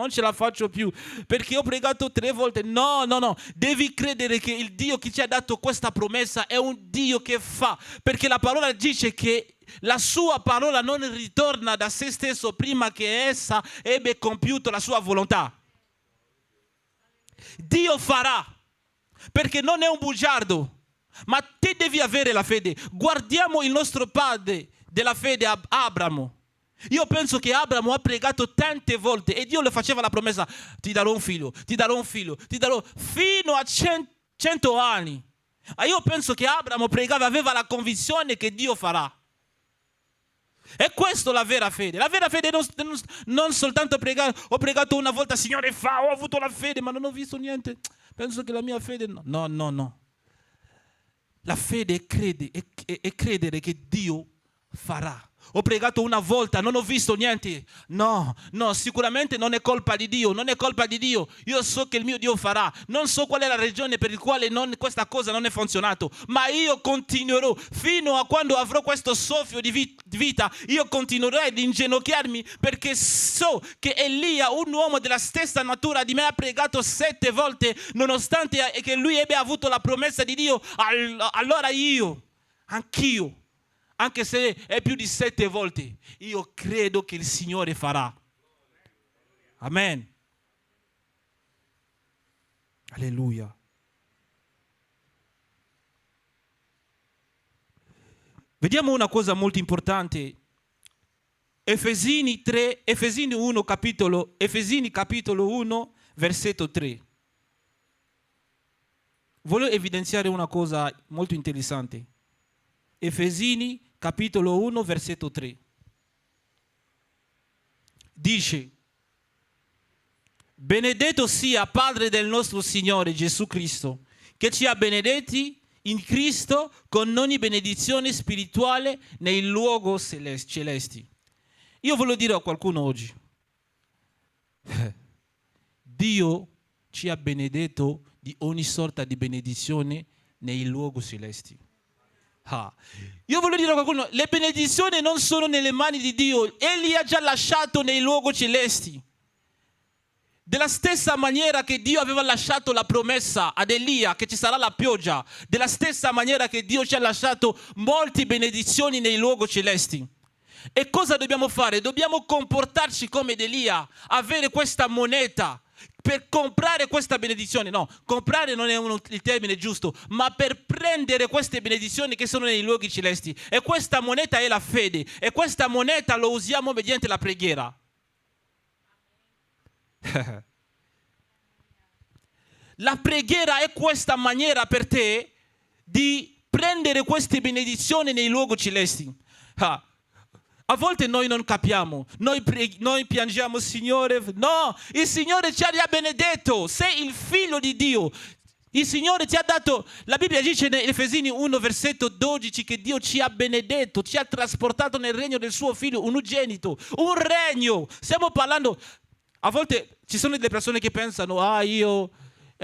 perché ho pregato 3 volte. No, devi credere che il Dio che ci ha dato questa promessa è un Dio che fa, perché la parola dice che la sua parola non ritorna da se stesso prima che essa ebbe compiuto la sua volontà. Dio farà, perché non è un bugiardo, ma te devi avere la fede. Guardiamo il nostro padre della fede, Abramo. Io penso che Abramo ha pregato tante volte e Dio le faceva la promessa, ti darò un figlio, fino a 100 anni. E io penso che Abramo pregava, aveva la convinzione che Dio farà. E questo è la vera fede. La vera fede non soltanto pregare, ho pregato una volta, Signore fa, ho avuto la fede, ma non ho visto niente. Penso che la mia fede, no. La fede è credere che Dio farà. Ho pregato una volta, non ho visto niente. No, sicuramente non è colpa di Dio, Io so che il mio Dio farà. Non so qual è la ragione per la quale questa cosa non è funzionato, ma io continuerò fino a quando avrò questo soffio di vita. Io continuerò ad inginocchiarmi, perché so che Elia, un uomo della stessa natura di me, ha pregato 7 volte, nonostante che lui ebbe avuto la promessa di Dio. Allora anch'io, anche se è più di 7 volte, io credo che il Signore farà. Amen. Alleluia. Vediamo una cosa molto importante. Efesini capitolo 1, versetto 3. Voglio evidenziare una cosa molto interessante. Efesini capitolo 1, versetto 3. Dice: benedetto sia Padre del nostro Signore Gesù Cristo, che ci ha benedetti in Cristo con ogni benedizione spirituale nei luoghi celesti. Io voglio dire a qualcuno oggi, Dio ci ha benedetto di ogni sorta di benedizione nei luoghi celesti. Io voglio dire a qualcuno, le benedizioni non sono nelle mani di Dio, Egli ha già lasciato nei luoghi celesti. Della stessa maniera che Dio aveva lasciato la promessa ad Elia che ci sarà la pioggia, della stessa maniera che Dio ci ha lasciato molte benedizioni nei luoghi celesti. E cosa dobbiamo fare? Dobbiamo comportarci come Elia, avere questa moneta per comprare questa benedizione. No, comprare non è il termine giusto, ma per prendere queste benedizioni che sono nei luoghi celesti. E questa moneta è la fede, e questa moneta lo usiamo mediante la preghiera. La preghiera è questa maniera per te di prendere queste benedizioni nei luoghi celesti. A volte noi non capiamo, noi piangiamo, Signore. No, il Signore ci ha già benedetto, sei il figlio di Dio. Il Signore ti ha dato, la Bibbia dice in Efesini 1 versetto 12 che Dio ci ha benedetto, ci ha trasportato nel regno del suo figlio unigenito, un regno. Stiamo parlando, a volte ci sono delle persone che pensano, io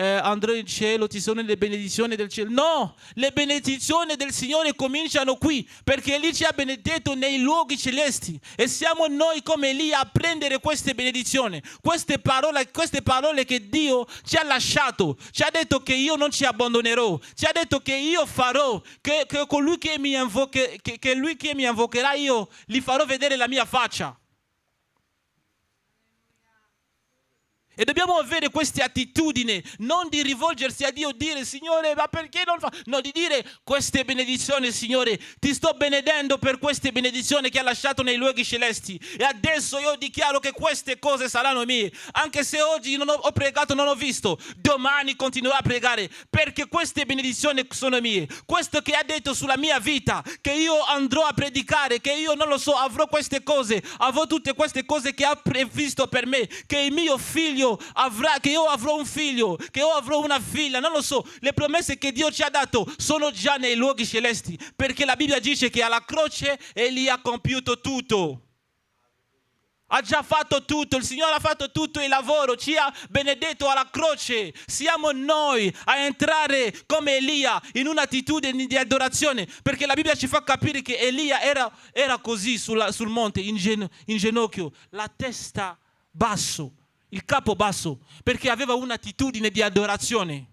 andrò in cielo, ci sono le benedizioni del cielo. No, le benedizioni del Signore cominciano qui, perché Lui ci ha benedetto nei luoghi celesti e siamo noi come lì a prendere queste benedizioni, queste parole che Dio ci ha lasciato. Ci ha detto che io non ci abbandonerò, ci ha detto che io farò, che colui che mi invocherà io gli farò vedere la mia faccia. E dobbiamo avere questa attitudine, non di rivolgersi a Dio e dire: Signore, ma perché non fa? No, di dire: queste benedizioni, Signore, ti sto benedendo per queste benedizioni che hai lasciato nei luoghi celesti. E adesso io dichiaro che queste cose saranno mie. Anche se oggi non ho pregato, non ho visto, domani continuerò a pregare, perché queste benedizioni sono mie. Questo che ha detto sulla mia vita, che io andrò a predicare, che io non lo so, avrò queste cose, avrò tutte queste cose che ha previsto per me, che il mio figlio avrà, che io avrò un figlio, che io avrò una figlia, non lo so. Le promesse che Dio ci ha dato sono già nei luoghi celesti, perché la Bibbia dice che alla croce Egli ha compiuto tutto. Ha già fatto tutto, il Signore ha fatto tutto il lavoro, ci ha benedetto alla croce. Siamo noi a entrare come Elia in un'attitudine di adorazione, perché la Bibbia ci fa capire che Elia era così sul monte, in ginocchio, la testa basso, il capo basso, perché aveva un'attitudine di adorazione.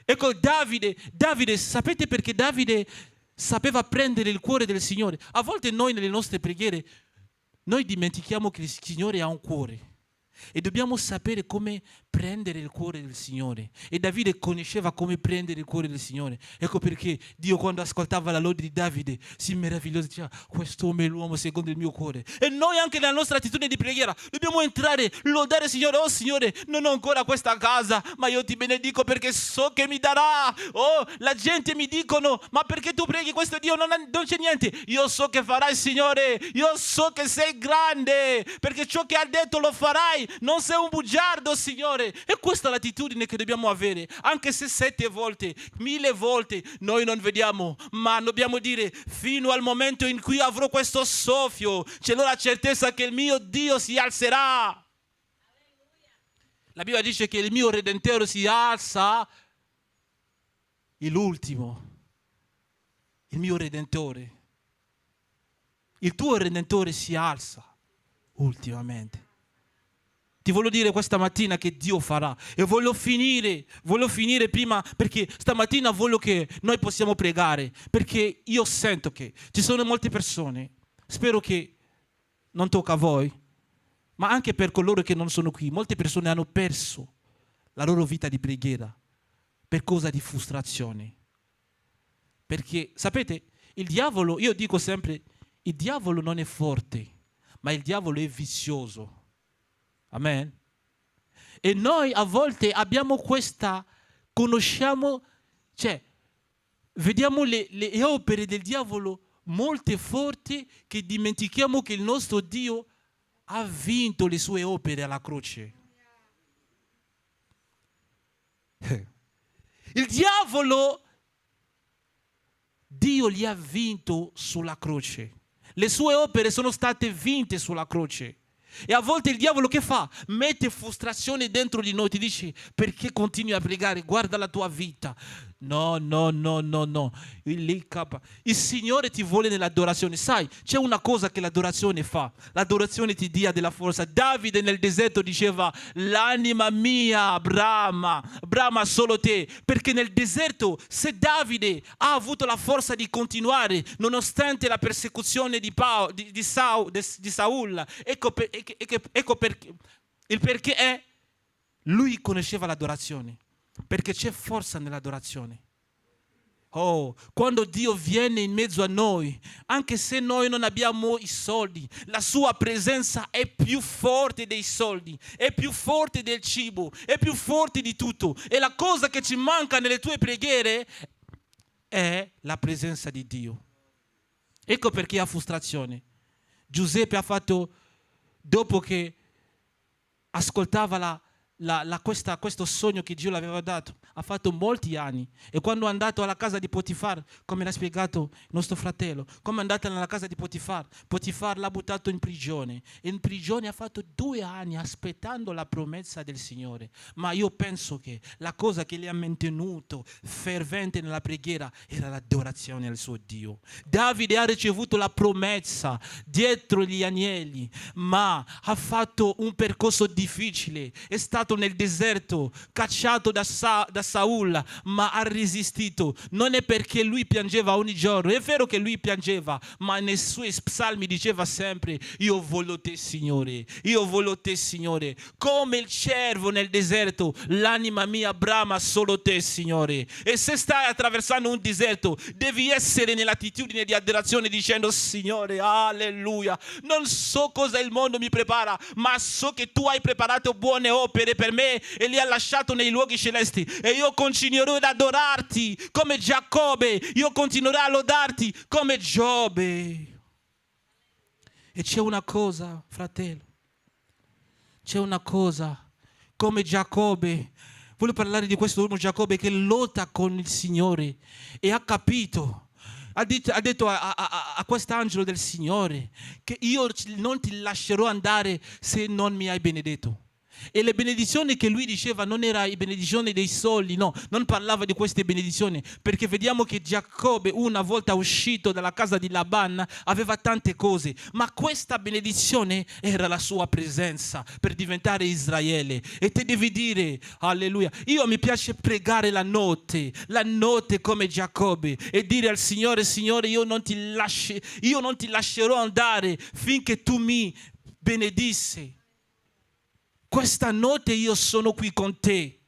Ecco Davide, sapete perché Davide sapeva prendere il cuore del Signore? A volte noi nelle nostre preghiere noi dimentichiamo che il Signore ha un cuore e dobbiamo sapere come prendere il cuore del Signore. E Davide conosceva come prendere il cuore del Signore. Ecco perché Dio, quando ascoltava la lode di Davide, si meravigliò e diceva: quest'uomo è l'uomo secondo il mio cuore. E noi anche nella nostra attitudine di preghiera dobbiamo entrare, lodare il Signore. Oh Signore, non ho ancora questa casa, ma io ti benedico perché so che mi darà. Oh, la gente mi dicono: ma perché tu preghi questo Dio? Non c'è niente. Io so che farai, Signore. Io so che sei grande, perché ciò che hai detto lo farai. Non sei un bugiardo, Signore. E questa è l'attitudine che dobbiamo avere, anche se 7 volte, 1000 volte noi non vediamo, ma dobbiamo dire: fino al momento in cui avrò questo soffio, c'è la certezza che il mio Dio si alzerà. La Bibbia dice che il mio Redentore si alza l'ultimo, il mio Redentore. Il tuo Redentore si alza ultimamente. Ti voglio dire questa mattina che Dio farà, e voglio finire prima, perché stamattina voglio che noi possiamo pregare, perché io sento che ci sono molte persone, spero che non tocca a voi, ma anche per coloro che non sono qui, molte persone hanno perso la loro vita di preghiera per causa di frustrazione. Perché sapete, il diavolo, io dico sempre, il diavolo non è forte, ma il diavolo è vizioso. Amen. E noi a volte abbiamo conosciamo, cioè, vediamo le opere del diavolo molte forti, che dimentichiamo che il nostro Dio ha vinto le sue opere alla croce. Il diavolo, Dio li ha vinto sulla croce. Le sue opere sono state vinte sulla croce. E a volte il diavolo che fa? Mette frustrazione dentro di noi, ti dice: perché continui a pregare? Guarda la tua vita. No. Il Signore ti vuole nell'adorazione. Sai, c'è una cosa che l'adorazione fa. L'adorazione ti dia della forza. Davide nel deserto diceva: l'anima mia brama solo te. Perché nel deserto, se Davide ha avuto la forza di continuare nonostante la persecuzione di Saul, ecco perché il perché è: lui conosceva l'adorazione, perché c'è forza nell'adorazione. Oh, quando Dio viene in mezzo a noi, anche se noi non abbiamo i soldi, la sua presenza è più forte dei soldi, è più forte del cibo, è più forte di tutto. E la cosa che ci manca nelle tue preghiere è la presenza di Dio. Ecco perché ha frustrazione. Giuseppe ha fatto, dopo che ascoltava questo sogno che Dio l'aveva dato. Ha fatto molti anni. E quando è andato alla casa di Potifar, come l'ha spiegato il nostro fratello, come è andato nella casa di Potifar, Potifar l'ha buttato in prigione. E in prigione ha fatto 2 anni aspettando la promessa del Signore. Ma io penso che la cosa che gli ha mantenuto fervente nella preghiera era l'adorazione al suo Dio. Davide ha ricevuto la promessa dietro gli agnelli, ma ha fatto un percorso difficile. È stato nel deserto, cacciato da Saul, ma ha resistito. Non è perché lui piangeva ogni giorno, è vero che lui piangeva, ma nei suoi psalmi diceva sempre: io voglio te Signore, io voglio te Signore. Come il cervo nel deserto, l'anima mia brama solo te Signore. E se stai attraversando un deserto, devi essere nell'attitudine di adorazione dicendo: Signore, alleluia, non so cosa il mondo mi prepara, ma so che tu hai preparato buone opere per me e li ha lasciato nei luoghi celesti, e io continuerò ad adorarti come Giacobbe, io continuerò a lodarti come Giobbe. E c'è una cosa, fratello, c'è una cosa, come Giacobbe. Voglio parlare di questo uomo Giacobbe che lotta con il Signore e ha capito. Ha detto a quest'angelo del Signore che io non ti lascerò andare se non mi hai benedetto. E le benedizioni che lui diceva non erano le benedizioni dei soldi, no, non parlava di queste benedizioni, perché vediamo che Giacobbe, una volta uscito dalla casa di Laban, aveva tante cose, ma questa benedizione era la sua presenza per diventare Israele. E te devi dire, alleluia, io mi piace pregare la notte come Giacobbe, e dire al Signore: Signore, io non ti lascerò andare finché tu mi benedissi. Questa notte io sono qui con te,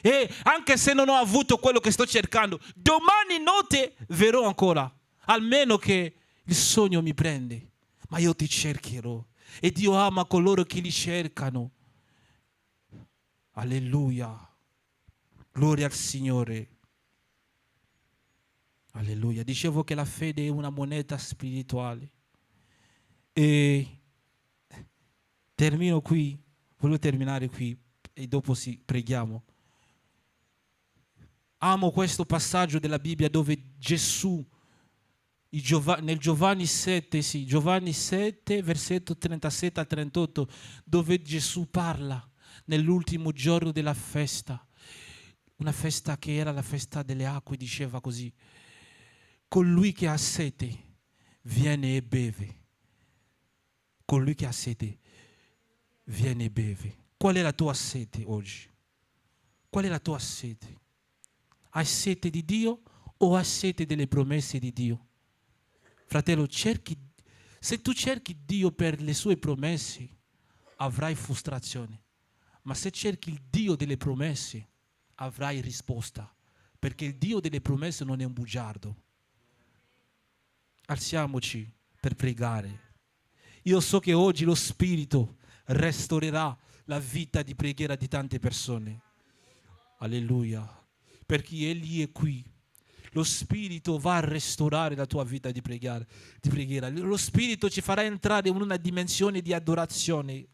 e anche se non ho avuto quello che sto cercando, domani notte verrò ancora, almeno che il sogno mi prende, ma io ti cercherò. E Dio ama coloro che li cercano. Alleluia, gloria al Signore. Alleluia. Dicevo che la fede è una moneta spirituale, e termino qui. Voglio terminare qui e dopo preghiamo. Amo questo passaggio della Bibbia dove Gesù, nel Giovanni 7, versetto 37 a 38, dove Gesù parla nell'ultimo giorno della festa, una festa che era la festa delle acque, diceva così: colui che ha sete viene e beve. Colui che ha sete viene e beve. Qual è la tua sete oggi? Qual è la tua sete? Hai sete di Dio o hai sete delle promesse di Dio? Fratello, se tu cerchi Dio per le sue promesse, avrai frustrazione. Ma se cerchi il Dio delle promesse, avrai risposta. Perché il Dio delle promesse non è un bugiardo. Alziamoci per pregare. Io so che oggi lo Spirito restaurerà la vita di preghiera di tante persone. Alleluia. Perché Egli è qui. Lo Spirito va a restaurare la tua vita di preghiera. Lo Spirito ci farà entrare in una dimensione di adorazione.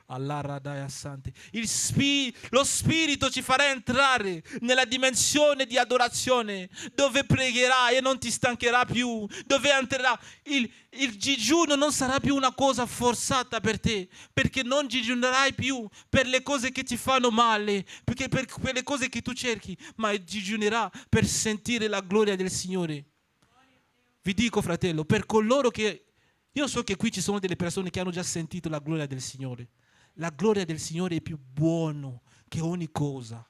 Lo Spirito ci farà entrare nella dimensione di adorazione, dove pregherai e non ti stancherà più, dove entrerà il digiuno non sarà più una cosa forzata per te, perché non digiunerai più per le cose che ti fanno male, perché per quelle cose che tu cerchi, ma digiunerà per sentire la gloria del Signore. Vi dico, fratello, per coloro che, io so che qui ci sono delle persone che hanno già sentito la gloria del Signore. La gloria del Signore è più buono che ogni cosa.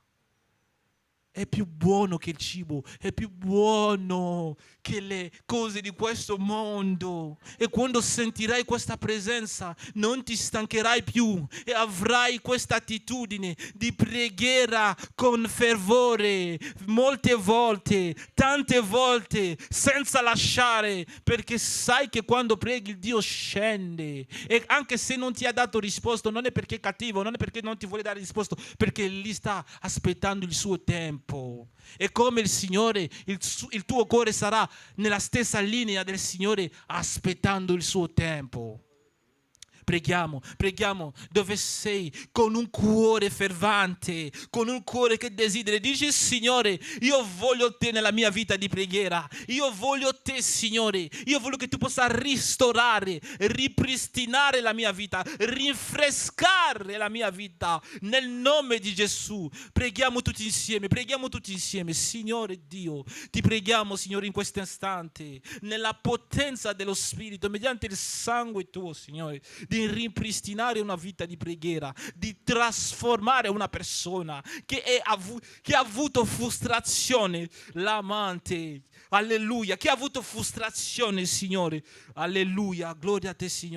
È più buono che il cibo, è più buono che le cose di questo mondo. E quando sentirai questa presenza non ti stancherai più e avrai questa attitudine di preghiera con fervore, molte volte, tante volte, senza lasciare, perché sai che quando preghi Dio scende. E anche se non ti ha dato risposta, non è perché è cattivo, non è perché non ti vuole dare risposta, perché lì sta aspettando il suo tempo. E come il Signore, il tuo cuore sarà nella stessa linea del Signore, aspettando il suo tempo. Preghiamo, preghiamo dove sei, con un cuore fervente, con un cuore che desidera. Dici: Signore, io voglio te nella mia vita di preghiera, io voglio te, Signore, io voglio che tu possa ristorare, ripristinare la mia vita, rinfrescare la mia vita, nel nome di Gesù. Preghiamo tutti insieme, Signore Dio, ti preghiamo, Signore, in questo istante, nella potenza dello Spirito, mediante il sangue tuo, Signore, di ripristinare una vita di preghiera, di trasformare una persona che ha avuto frustrazione, l'amante, alleluia, che ha avuto frustrazione, Signore, alleluia, gloria a te, Signore.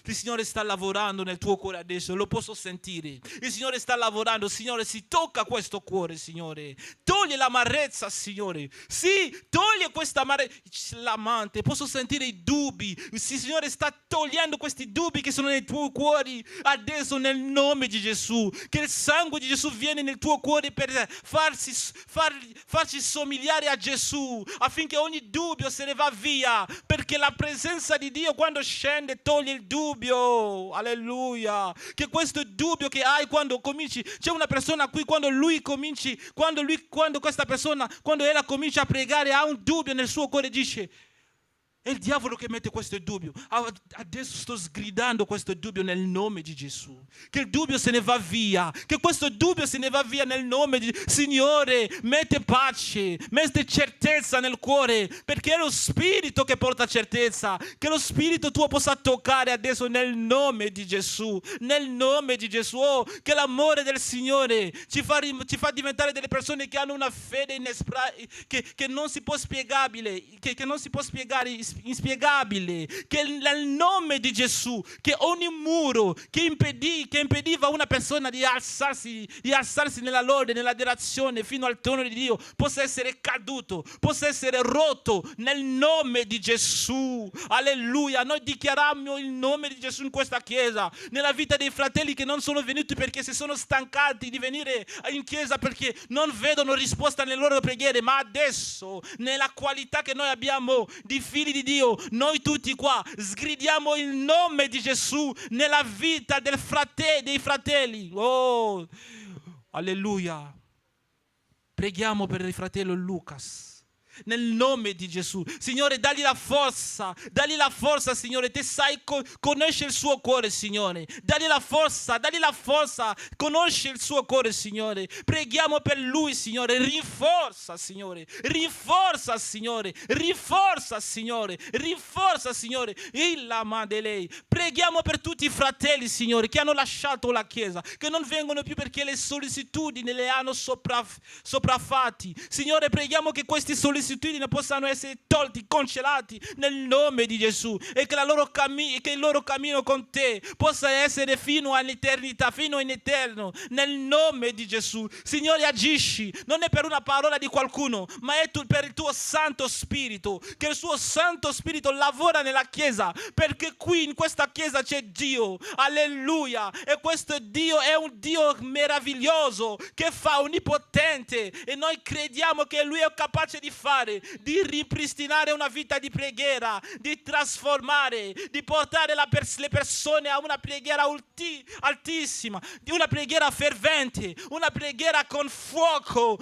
Il Signore sta lavorando nel tuo cuore adesso, lo posso sentire, il Signore sta lavorando, Signore, si tocca questo cuore, Signore, toglie l'amarezza, Signore, sì, toglie questa amarezza, l'amante, posso sentire i dubbi, il Signore sta togliendo questi dubbi che sono nei tuoi cuori adesso, nel nome di Gesù, che il sangue di Gesù viene nel tuo cuore per farci somigliare a Gesù, affinché ogni dubbio se ne va via, perché la presenza di Dio quando scende toglie il dubbio, alleluia, che questo dubbio che hai quando cominci, c'è una persona qui quando ella comincia a pregare ha un dubbio nel suo cuore, dice: è il diavolo che mette questo dubbio. Adesso sto sgridando questo dubbio nel nome di Gesù. Che il dubbio se ne va via. Che questo dubbio se ne va via nel nome di Gesù. Signore, mette pace, mette certezza nel cuore, perché è lo Spirito che porta certezza. Che lo Spirito tuo possa toccare adesso nel nome di Gesù. Nel nome di Gesù. Oh, che l'amore del Signore ci fa diventare delle persone che hanno una fede che non si può spiegabile, che non si può spiegare, inspiegabile, che nel nome di Gesù, che ogni muro che impediva a una persona di alzarsi nella lode, nella direzione fino al trono di Dio, possa essere caduto, possa essere rotto nel nome di Gesù. Alleluia. Noi dichiariamo il nome di Gesù in questa chiesa, nella vita dei fratelli che non sono venuti perché si sono stancati di venire in chiesa perché non vedono risposta nelle loro preghiere, ma adesso, nella qualità che noi abbiamo di figli di Dio, noi tutti qua sgridiamo il nome di Gesù nella vita dei fratelli. Oh, alleluia. Preghiamo per il fratello Lucas. Nel nome di Gesù, Signore, dagli la forza, Signore, te sai, conosce il suo cuore, Signore, dagli la forza, conosce il suo cuore, Signore. Preghiamo per lui, Signore, rinforza, Signore, il lama di lei. Preghiamo per tutti i fratelli, Signore, che hanno lasciato la Chiesa, che non vengono più perché le sollecitudini le hanno sopraffatti. Signore, preghiamo che questi sollecitudini possano essere tolti, cancellati nel nome di Gesù, e che il loro cammino con te possa essere fino all'eternità, fino in eterno, nel nome di Gesù. Signore, agisci, non è per una parola di qualcuno, ma è per il tuo Santo Spirito, che il suo Santo Spirito lavora nella Chiesa, perché qui in questa Chiesa c'è Dio, alleluia, e questo Dio è un Dio meraviglioso, che fa onnipotente, e noi crediamo che Lui è capace di di ripristinare una vita di preghiera, di trasformare, di portare le persone a una preghiera altissima, di una preghiera fervente, una preghiera con fuoco,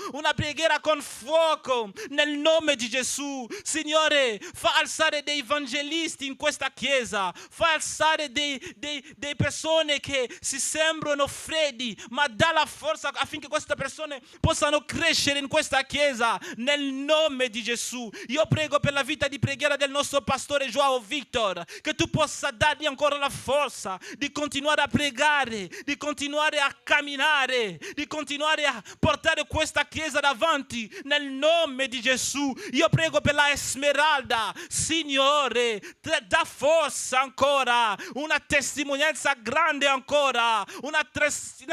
nel nome di Gesù. Signore, fa alzare dei evangelisti in questa Chiesa, fa alzare dei persone che si sembrano freddi, ma dà la forza affinché queste persone possano crescere in questa Chiesa, nel nome di Gesù. Io prego per la vita di preghiera del nostro pastore Joao Victor, che tu possa dargli ancora la forza di continuare a pregare, di continuare a camminare, di continuare a portare questa Chiesa davanti, nel nome di Gesù. Io prego per la Esmeralda, Signore, dà forza ancora, una testimonianza grande ancora, una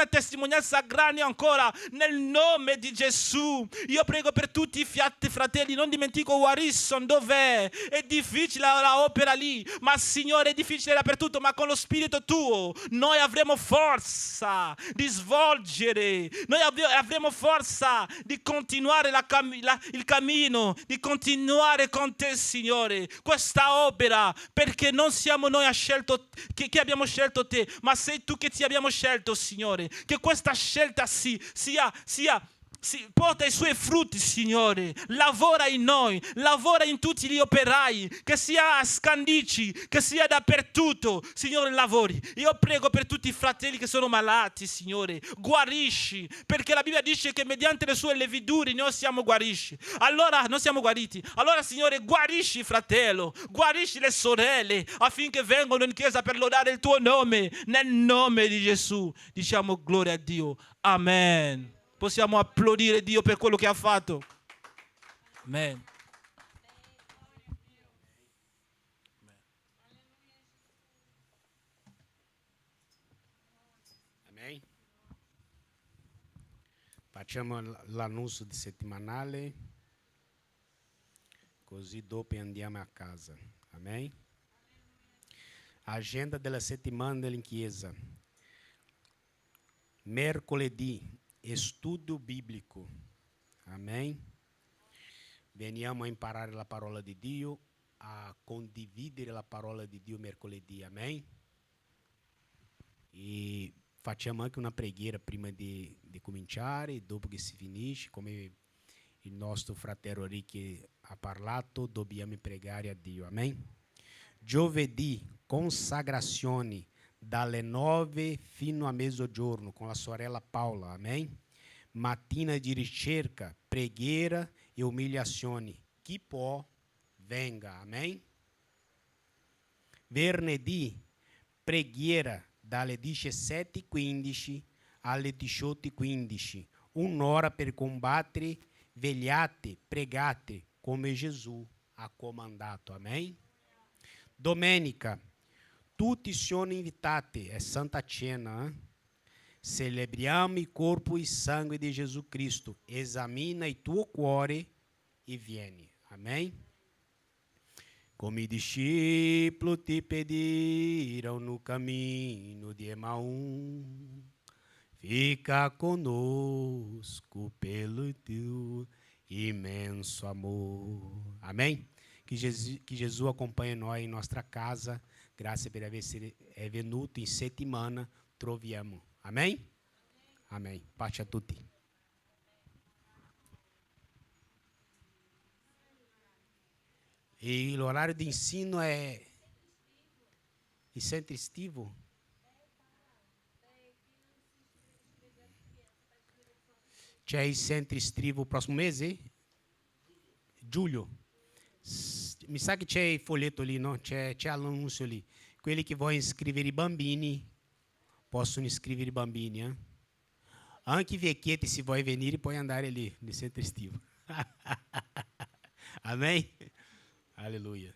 testimonianza grande ancora, nel nome di Gesù. Io prego per tutti i fratelli fratelli, non dimentico Warison, dov'è? È difficile la opera lì, ma Signore è difficile dappertutto, ma con lo Spirito tuo noi avremo forza di svolgere, noi avremo forza di continuare il cammino, di continuare con te, Signore, questa opera, perché non siamo noi che abbiamo scelto te, ma sei tu che ti abbiamo scelto, Signore. Che questa scelta porta i suoi frutti, Signore. Lavora in noi, lavora in tutti gli operai, che sia a Scandici, che sia dappertutto, Signore, lavori. Io prego per tutti i fratelli che sono malati, Signore, guarisci, perché la Bibbia dice che mediante le sue leviduri noi siamo guarisci. Allora, non siamo guariti. Allora, Signore, guarisci il fratello, guarisci le sorelle, affinché vengano in chiesa per lodare il tuo nome. Nel nome di Gesù diciamo gloria a Dio. Amen. Possiamo applaudire Dio per quello che ha fatto. Amen. Amém? Facciamo l'annuncio di settimanale, così dopo andiamo a casa. Amém? Agenda della settimana in chiesa. Mercoledì, estudo bíblico. Amém? Veniamo a imparare la parola di Dio, a condividere la parola di Dio mercoledì. Amém? E facciamo anche una preghiera prima di cominciare, dopo che si finisce, come il nostro fratello Ricky ha parlato, dobbiamo pregare a Dio. Amém? Giovedì, consacrazione dalle 9 fino a mezzogiorno con la sorella Paola, amém? Mattina di ricerca, preghiera e umiliazioni. Chi può, venga, amém? Venerdì, preghiera dalle 17:15 alle 18:15. Un'ora per combattere, vegliate, pregate, come Gesù ha comandato, amém? Domenica, tutti sono invitati, è Santa Cena. Celebriamo il corpo e sangue di Gesù Cristo. Esamina il tuo cuore e vieni. Amém? Come i discepoli ti pediram no cammino di Emaú, fica conosco pelo teu imenso amor. Amém? Que Jesus acompanhe nós em nossa casa. Grazie per essere venuto in settimana, troviamo. Amém? Amém. Pace a tutti. E l'orario di ensino è il centro estivo. C'è il centro estivo prossimo mese? Giugno. Mi sa che c'è il folletto lì, no? C'è l'annuncio lì. Quelli che vogliono iscrivere i bambini possono iscrivere i bambini. Anche i vecchietti, se vuoi venire, puoi andare lì nel centro estivo. Amém? Aleluia.